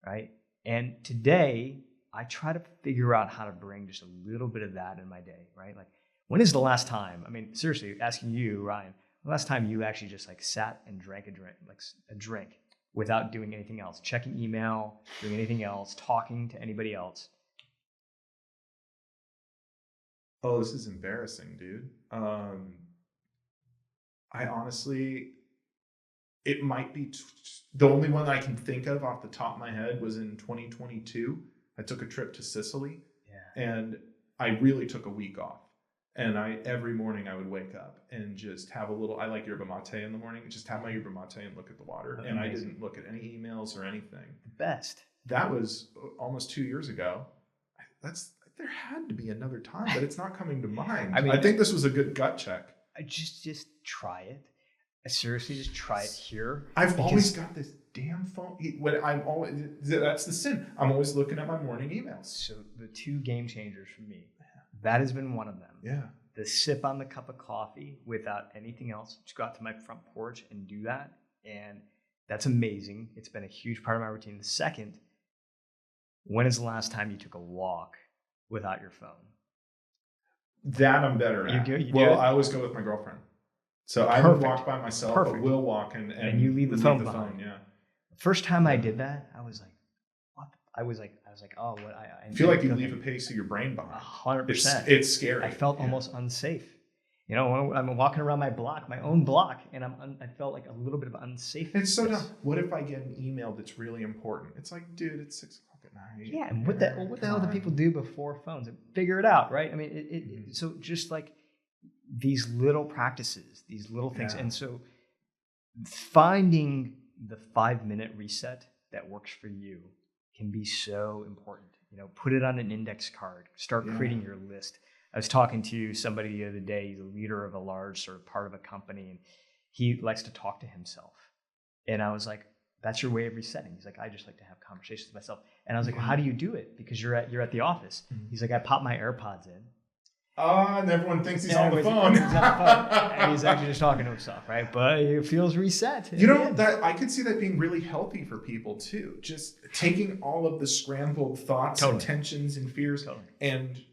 right? And today, I try to figure out how to bring just a little bit of that in my day, right? Like, when is the last time, I mean, seriously, asking you, Ryan, the last time you actually just like sat and drank a drink without doing anything else, checking email, doing anything else, talking to anybody else? Oh, this is embarrassing, dude. I honestly, it might be the only one I can think of off the top of my head was in 2022. I took a trip to Sicily, and I really took a week off. And every morning I would wake up and just have a little. I like yerba mate in the morning. Just have my yerba mate and look at the water. That's and amazing. I didn't look at any emails or anything. The best. That was almost 2 years ago. There had to be another time, but it's not coming to mind. I mean, I think this was a good gut check. I just try it. I seriously just try it here. I've always got this damn phone. That's the sin. I'm always looking at my morning emails. So the two game changers for me, that has been one of them. Yeah. The sip on the cup of coffee without anything else. Just go out to my front porch and do that. And that's amazing. It's been a huge part of my routine. The second, when is the last time you took a walk without your phone? That I'm better at. You do well, it? I always go with my girlfriend. So I would walk by myself, but we'll walk and you leave the phone behind. Yeah. The first time I did that, I was like, what? I was like, oh, what? I feel like you leave a piece of your brain behind. 100%. It's scary. I felt almost unsafe. You know, when I'm walking around my block, my own block, and I felt like a little bit of unsafe. It's so dumb. What if I get an email that's really important? It's like, dude, it's 6 o'clock at night. Yeah, and what the hell do people do before phones? Figure it out, right? I mean, so just like these little practices, these little things. Yeah. And so finding the 5-minute reset that works for you can be so important. You know, put it on an index card, start creating your list. I was talking to somebody the other day, he's a leader of a large sort of part of a company, and he likes to talk to himself. And I was like, that's your way of resetting. He's like, I just like to have conversations with myself. And I was like, well, how do you do it? Because you're at the office. He's like, I pop my AirPods in. And everyone thinks he's on the phone. He's on the phone. And he's actually just talking to himself, right? But it feels reset. You know, that I could see that being really healthy for people too. Just taking all of the scrambled thoughts and tensions and fears. And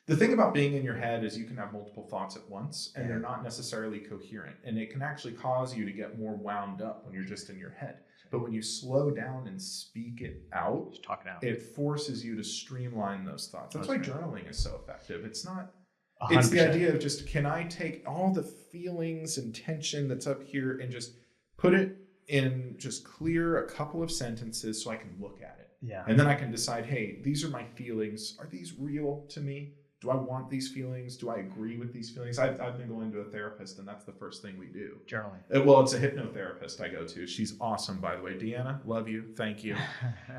the thing about being in your head is you can have multiple thoughts at once and they're not necessarily coherent. And it can actually cause you to get more wound up when you're just in your head. But when you slow down and speak it out, just talk it out, it forces you to streamline those thoughts. That's why journaling is so effective. It's not, 100%. It's the idea of just, can I take all the feelings and tension that's up here and just put it in, just clear a couple of sentences so I can look at it. Yeah. And then I can decide, hey, these are my feelings. Are these real to me? do I want these feelings? Do I agree with these feelings? I've been going to a therapist, and that's the first thing we do. Journaling. Well, it's a hypnotherapist I go to. She's awesome, by the way. Deanna, love you. Thank you.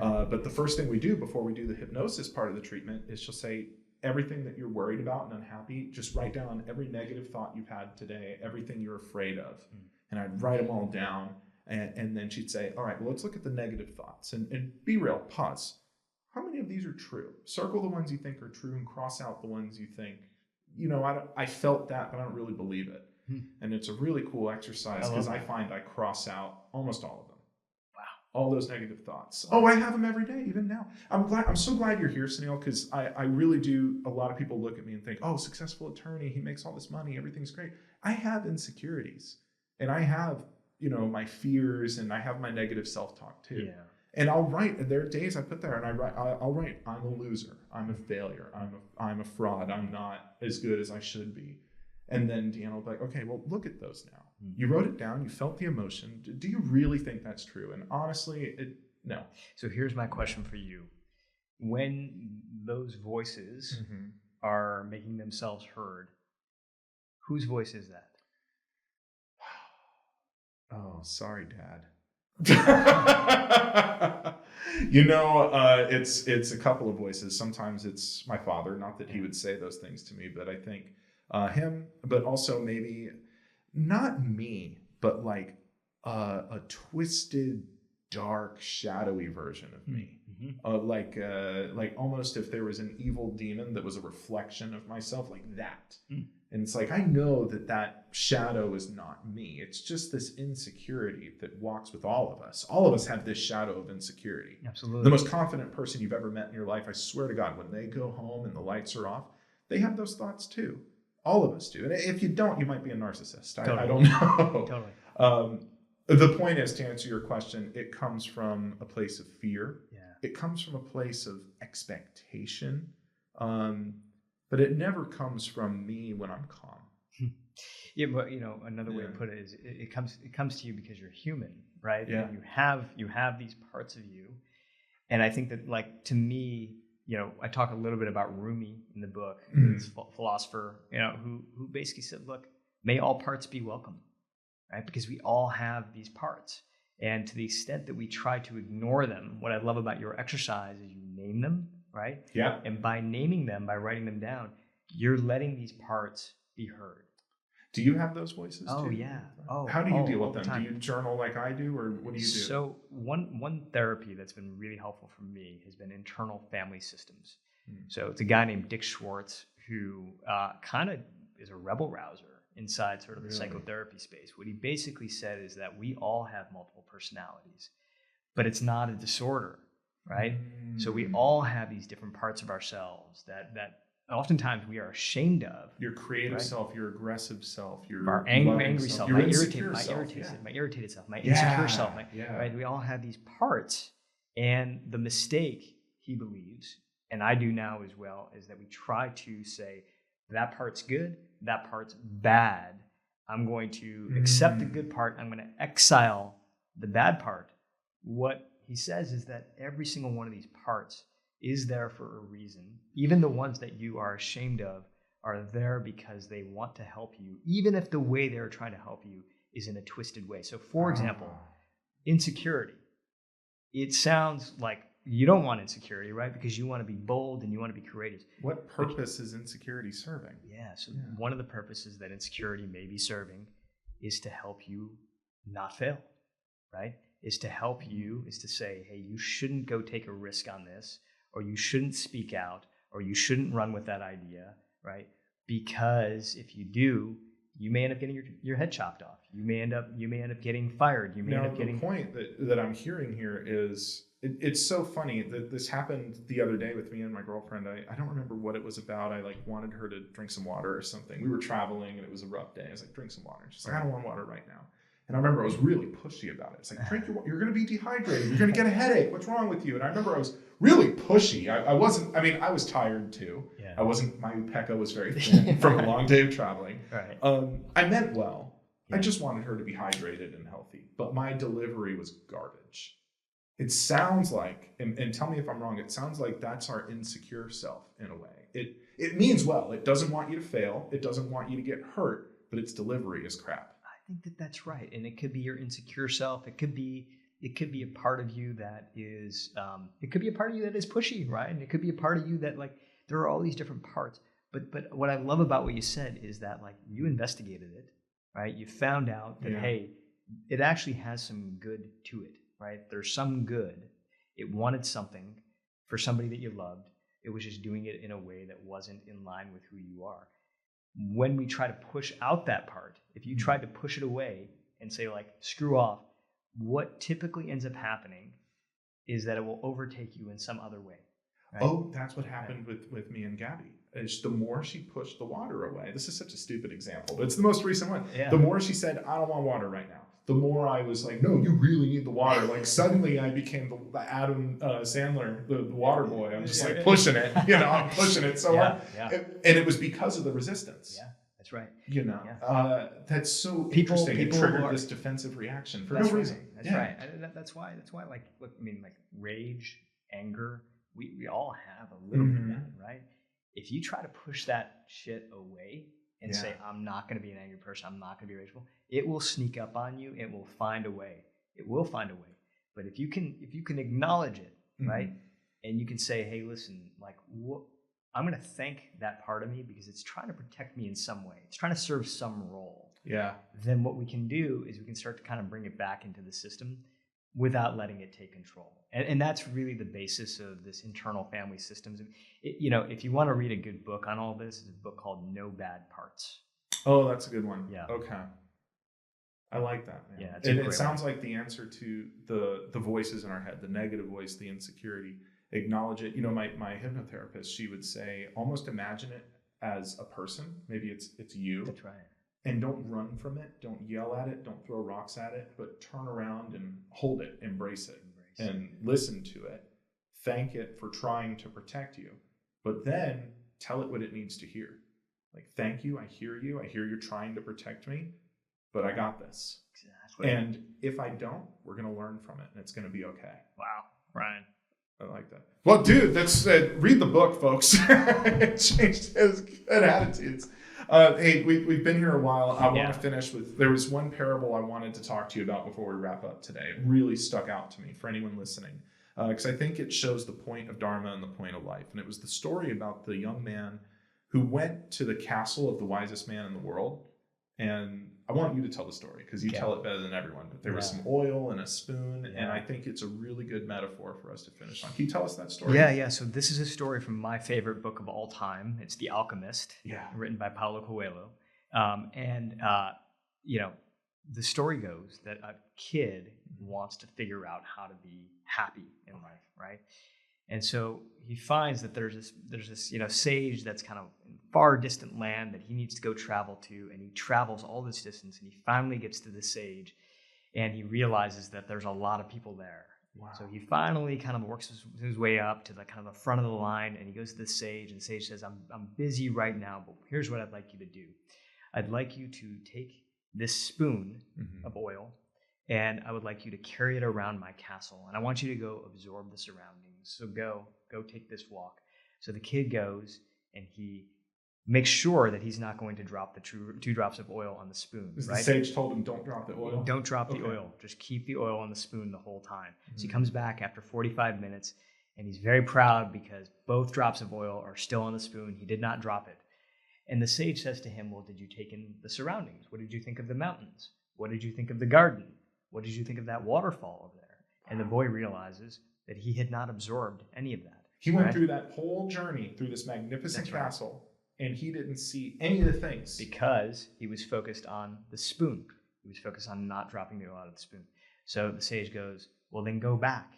But the first thing we do before we do the hypnosis part of the treatment is she'll say, everything that you're worried about and unhappy, just write down every negative thought you've had today, everything you're afraid of. And I'd write them all down. And then she'd say, all right, well, let's look at the negative thoughts and be real, pause. How many of these are true? Circle the ones you think are true and cross out the ones you think, I felt that, but I don't really believe it. And it's a really cool exercise because I find I cross out almost all of them. Wow. All those negative thoughts. Oh, I have them every day, even now. I'm so glad you're here, Suneel, because I really do. A lot of people look at me and think, oh, successful attorney, he makes all this money, everything's great. I have insecurities, and I have, my fears, and I have my negative self-talk too. Yeah. And I'll write, there are days I put there and I'll write, I'm a loser, I'm a failure, I'm a fraud, I'm not as good as I should be. And then Deanna will be like, okay, well, look at those now. You wrote it down, you felt the emotion. Do you really think that's true? And honestly, no. So here's my question for you. When those voices are making themselves heard, whose voice is that? Oh, sorry, Dad. It's a couple of voices. Sometimes it's my father, not that he would say those things to me, but I think him, but also maybe not me, but like a twisted, dark, shadowy version of me. Like almost if there was an evil demon that was a reflection of myself, like that. And it's like, I know that shadow is not me. It's just this insecurity that walks with all of us. All of us have this shadow of insecurity. Absolutely. The most confident person you've ever met in your life, I swear to God, when they go home and the lights are off, they have those thoughts too. All of us do. And if you don't, you might be a narcissist. Totally. I don't know. Totally. The point is, to answer your question, it comes from a place of fear. Yeah. It comes from a place of expectation. But it never comes from me when I'm calm. Yeah, but another way to put it is it comes to you because you're human, right? Yeah. And you have these parts of you. And I think that, like, to me, I talk a little bit about Rumi in the book, this philosopher, who basically said, look, may all parts be welcome, right? Because we all have these parts. And to the extent that we try to ignore them, what I love about your exercise is you name them, right? Yeah. And by naming them, by writing them down, you're letting these parts be heard. Do you have those voices too? Oh, yeah. How do you deal with them? Do you journal like I do, or what do you do? So one therapy that's been really helpful for me has been internal family systems. So it's a guy named Dick Schwartz who kind of is a rebel rouser inside sort of the psychotherapy space. What he basically said is that we all have multiple personalities, but it's not a disorder, right? So we all have these different parts of ourselves that oftentimes we are ashamed of. Your creative self, your aggressive self, your our angry self, my irritated self, my insecure self. Right? We all have these parts, and the mistake, he believes, and I do now as well, is that we try to say, that part's good, that part's bad. I'm going to accept the good part. I'm going to exile the bad part. What he says is that every single one of these parts is there for a reason. Even the ones that you are ashamed of are there because they want to help you, even if the way they're trying to help you is in a twisted way. So, for example, insecurity. It sounds like you don't want insecurity, right? Because you want to be bold and you want to be courageous. What purpose is insecurity serving? One of the purposes that insecurity may be serving is to help you not fail, right? Is to help you, is to say, hey, you shouldn't go take a risk on this, or you shouldn't speak out, or you shouldn't run with that idea, right? Because if you do, you may end up getting your head chopped off. You may end up getting fired. You may end up getting. The point that I'm hearing here is it's so funny that this happened the other day with me and my girlfriend. I don't remember what it was about. I wanted her to drink some water or something. We were traveling and it was a rough day. I was like, drink some water. She's like, I don't want water right now. And I remember I was really pushy about it. It's like, drink your water. You're going to be dehydrated. You're going to get a headache. What's wrong with you? And I remember I was really pushy. I was tired too. Yeah. My upeka was very thin from a long day of traveling. Right. I meant well. Yeah. I just wanted her to be hydrated and healthy. But my delivery was garbage. it sounds like, and tell me if I'm wrong, it sounds like that's our insecure self in a way. It means well. It doesn't want you to fail. It doesn't want you to get hurt, but its delivery is crap. I think that that's right. And it could be your insecure self. It could be a part of you that is, it could be a part of you that is pushy, right? And it could be a part of you that, like, there are all these different parts. But what I love about what you said is that, like, you investigated it, right? You found out that, hey, it actually has some good to it, right? There's some good. It wanted something for somebody that you loved. It was just doing it in a way that wasn't in line with who you are. When we try to push out that part, if you tried to push it away and say, like, screw off, what typically ends up happening is that it will overtake you in some other way. Right? Oh, that's what happened with me and Gabby. The more she pushed the water away, this is such a stupid example, but it's the most recent one. Yeah. The more she said, I don't want water right now, the more I was like, no, you really need the water. Like, suddenly I became the Adam Sandler, the water boy. I'm just like pushing it, I'm pushing it so hard. Yeah. And it was because of the resistance. Yeah, that's right. That's so interesting. It triggered this defensive reaction for no reason. That's right. That's why, like, look, I mean, like, rage, anger, we all have a little bit of that, right? If you try to push that shit away and say, I'm not going to be an angry person, I'm not going to be rageful, it will sneak up on you. It will find a way. It will find a way. But if you can acknowledge it, right? And you can say, hey, listen, like, I'm going to thank that part of me because it's trying to protect me in some way. It's trying to serve some role. Yeah. Then what we can do is we can start to kind of bring it back into the system without letting it take control. And that's really the basis of this internal family systems. If you want to read a good book on all this, it's a book called No Bad Parts. Oh, that's a good one. Yeah. Okay. I like that. Man. Yeah, it sounds like the answer to the voices in our head, the negative voice, the insecurity. Acknowledge it. My hypnotherapist, she would say, almost imagine it as a person. Maybe it's you. That's right. And don't run from it. Don't yell at it. Don't throw rocks at it. But turn around and hold it. Embrace it. And listen to it. Thank it for trying to protect you. But then tell it what it needs to hear. Like, thank you. I hear you. I hear you're trying to protect me. But I got this. Exactly. And if I don't, we're going to learn from it. And it's going to be okay. Wow. Ryan. I like that. Well, dude, that's read the book, folks. It changed his good attitudes. Hey, we've been here a while. I want to finish with, there was one parable I wanted to talk to you about before we wrap up today. It really stuck out to me for anyone listening, because I think it shows the point of Dharma and the point of life. And it was the story about the young man who went to the castle of the wisest man in the world. And I want you to tell the story because you tell it better than everyone. But there was some oil and a spoon, and I think it's a really good metaphor for us to finish on. Can you tell us that story? Yeah. So this is a story from my favorite book of all time. It's The Alchemist, written by Paulo Coelho. The story goes that a kid wants to figure out how to be happy in life, right? And so he finds that there's this sage that's kind of in far distant land that he needs to go travel to, and he travels all this distance, and he finally gets to the sage, and he realizes that there's a lot of people there. Wow. So he finally kind of works his way up to the kind of the front of the line, and he goes to the sage, and the sage says, I'm busy right now, but here's what I'd like you to do. I'd like you to take this spoon of oil, and I would like you to carry it around my castle, and I want you to go absorb the surroundings. So go take this walk. So the kid goes, and he makes sure that he's not going to drop the two drops of oil on the spoon. The sage told him, don't drop the oil? Don't drop the oil. Just keep the oil on the spoon the whole time. So he comes back after 45 minutes, and he's very proud because both drops of oil are still on the spoon. He did not drop it. And the sage says to him, well, did you take in the surroundings? What did you think of the mountains? What did you think of the garden? What did you think of that waterfall over there? And the boy realizes that he had not absorbed any of that. He went through that whole journey through this magnificent castle, and he didn't see any of the things. Because he was focused on the spoon. He was focused on not dropping the oil out of the spoon. So the sage goes, well, then go back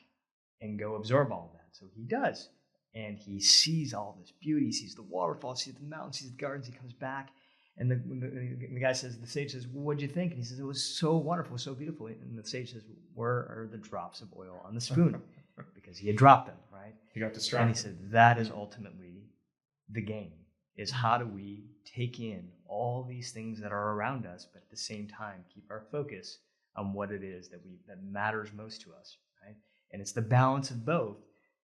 and go absorb all of that. So he does. And he sees all this beauty. He sees the waterfall, sees the mountains, sees the gardens. He comes back. And the guy says, the sage says, well, what'd you think? And he says, it was so wonderful, so beautiful. And the sage says, where are the drops of oil on the spoon? Because he had dropped them, right? He got distracted. And he said, that is ultimately the game, is how do we take in all these things that are around us, but at the same time, keep our focus on what it is that matters most to us, right? And it's the balance of both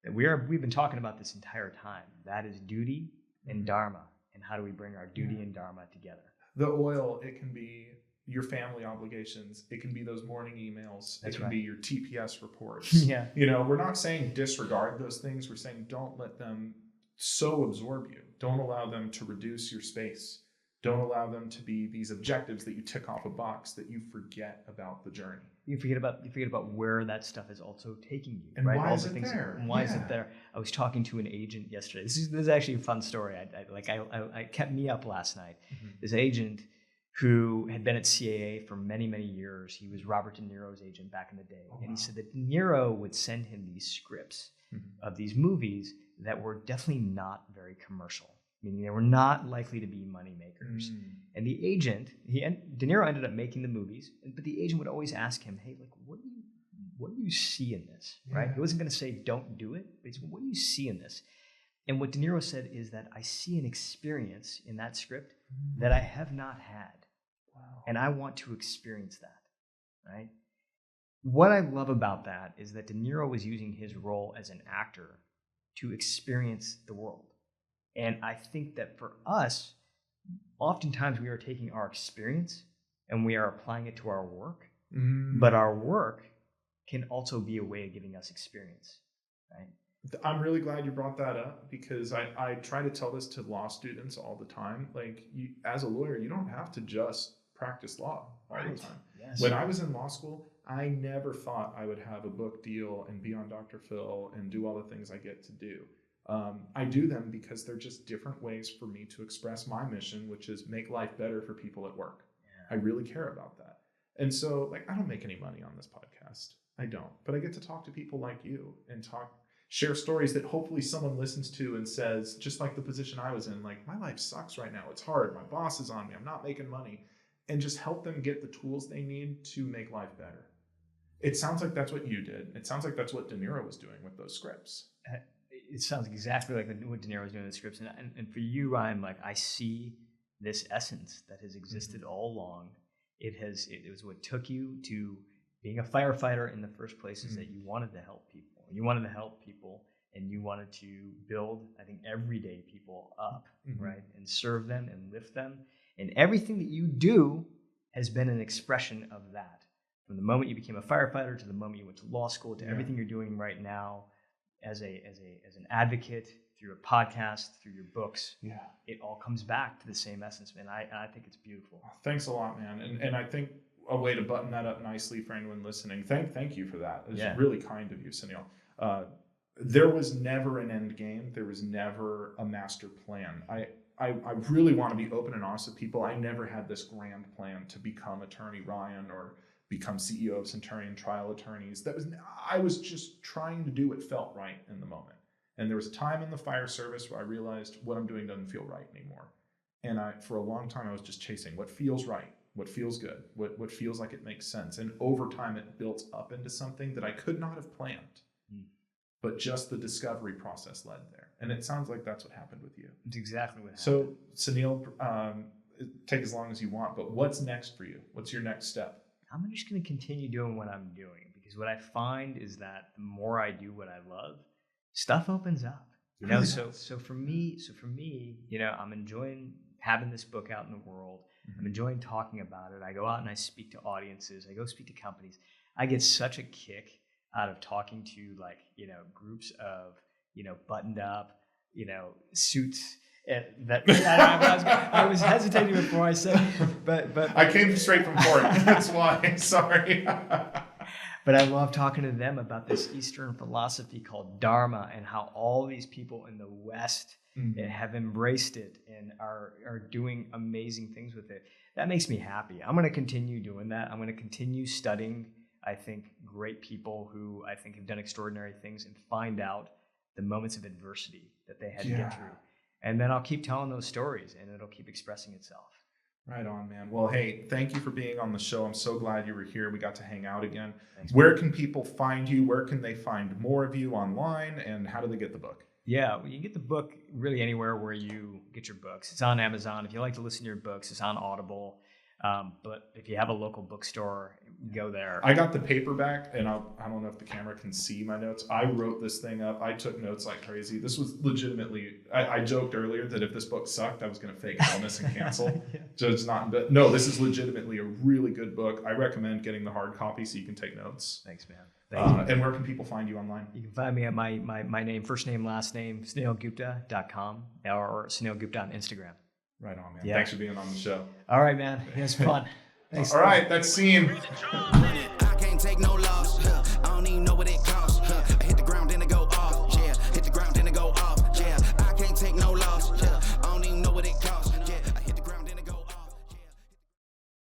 that we've been talking about this entire time. That is duty and dharma. And how do we bring our duty and dharma together? The oil, it can be your family obligations. It can be those morning emails. It can be your TPS reports. Yeah. We're not saying disregard those things. We're saying don't let them so absorb you. Don't allow them to reduce your space. Don't allow them to be these objectives that you tick off a box that you forget about the journey. You forget about where that stuff is also taking you. And right? why is it there? And why is it there? I was talking to an agent yesterday. This is actually a fun story. I kept me up last night. Mm-hmm. This agent who had been at CAA for many, many years. He was Robert De Niro's agent back in the day. And he said that De Niro would send him these scripts of these movies that were definitely not very commercial, meaning they were not likely to be money makers. And the agent, De Niro ended up making the movies, but the agent would always ask him, hey, like, what do you see in this, right? He wasn't going to say, don't do it, but he said, what do you see in this? And what De Niro said is that I see an experience in that script that I have not had. Wow. And I want to experience that, right? What I love about that is that De Niro was using his role as an actor to experience the world. And I think that for us, oftentimes we are taking our experience and we are applying it to our work, but our work can also be a way of giving us experience, right? I'm really glad you brought that up because I try to tell this to law students all the time. Like, as a lawyer, you don't have to just practice law all the time. Yes. When I was in law school, I never thought I would have a book deal and be on Dr. Phil and do all the things I get to do. I do them because they're just different ways for me to express my mission, which is make life better for people at work. Yeah. I really care about that. And so, like, I don't make any money on this podcast. I don't. But I get to talk to people like you and share stories that hopefully someone listens to and says, just like the position I was in, like, my life sucks right now. It's hard. My boss is on me. I'm not making money. And just help them get the tools they need to make life better. It sounds like that's what you did. It sounds like that's what De Niro was doing with those scripts. It sounds exactly like what De Niro was doing in the scripts. And for you, Ryan, like, I see this essence that has existed all along. It was what took you to being a firefighter in the first place, is that you wanted to help people. You wanted to help people, and you wanted to build, I think, everyday people up, right? And serve them and lift them. And everything that you do has been an expression of that. From the moment you became a firefighter to the moment you went to law school to everything you're doing right now as an advocate, through a podcast, through your books, it all comes back to the same essence, man. I think it's beautiful. Thanks a lot, man. And I think a way to button that up nicely for anyone listening. Thank you for that. It's really kind of you, Suneel. There was never an end game. There was never a master plan. I really want to be open and honest with people. I never had this grand plan to become Attorney Ryan or become CEO of Centurion Trial Attorneys. I was just trying to do what felt right in the moment. And there was a time in the fire service where I realized what I'm doing doesn't feel right anymore. And for a long time, I was just chasing what feels right, what feels good, what feels like it makes sense. And over time, it built up into something that I could not have planned. But just the discovery process led there. And it sounds like that's what happened with you. It's exactly what happened. So, Suneel, take as long as you want, but what's next for you? What's your next step? I'm just going to continue doing what I'm doing, because what I find is that the more I do what I love, stuff opens up. You know, so for me, I'm enjoying having this book out in the world. I'm enjoying talking about it. I go out and I speak to audiences. I go speak to companies. I get such a kick out of talking to, like, groups of, buttoned up, suits. I was hesitating before I said, but I came straight from court. That's why. Sorry. But I love talking to them about this Eastern philosophy called Dharma, and how all these people in the West have embraced it and are doing amazing things with it. That makes me happy. I'm going to continue doing that. I'm going to continue studying, I think, great people who I think have done extraordinary things, and find out the moments of adversity that they had to get through. And then I'll keep telling those stories, and it'll keep expressing itself. Right on, man. Well, hey, thank you for being on the show. I'm so glad you were here. We got to hang out again. Thanks, Where can people find you? Where can they find more of you online? And how do they get the book? Yeah, well, you can get the book really anywhere where you get your books. It's on Amazon. If you like to listen to your books, it's on Audible. But if you have a local bookstore, go there. I got the paperback, and I don't know if the camera can see my notes. I wrote this thing up. I took notes like crazy. This was legitimately, I joked earlier that if this book sucked, I was going to fake illness and cancel. Yeah. So it's not, but no, this is legitimately a really good book. I recommend getting the hard copy so you can take notes. Thanks, man. Thank you. And where can people find you online? You can find me at my name, first name, last name, SuneelGupta.com or Suneel Gupta on Instagram. Right on, man. Yeah. Thanks for being on the show. All right, man. It was fun. Thanks. All right, that's scene. I can't take no loss. I don't even know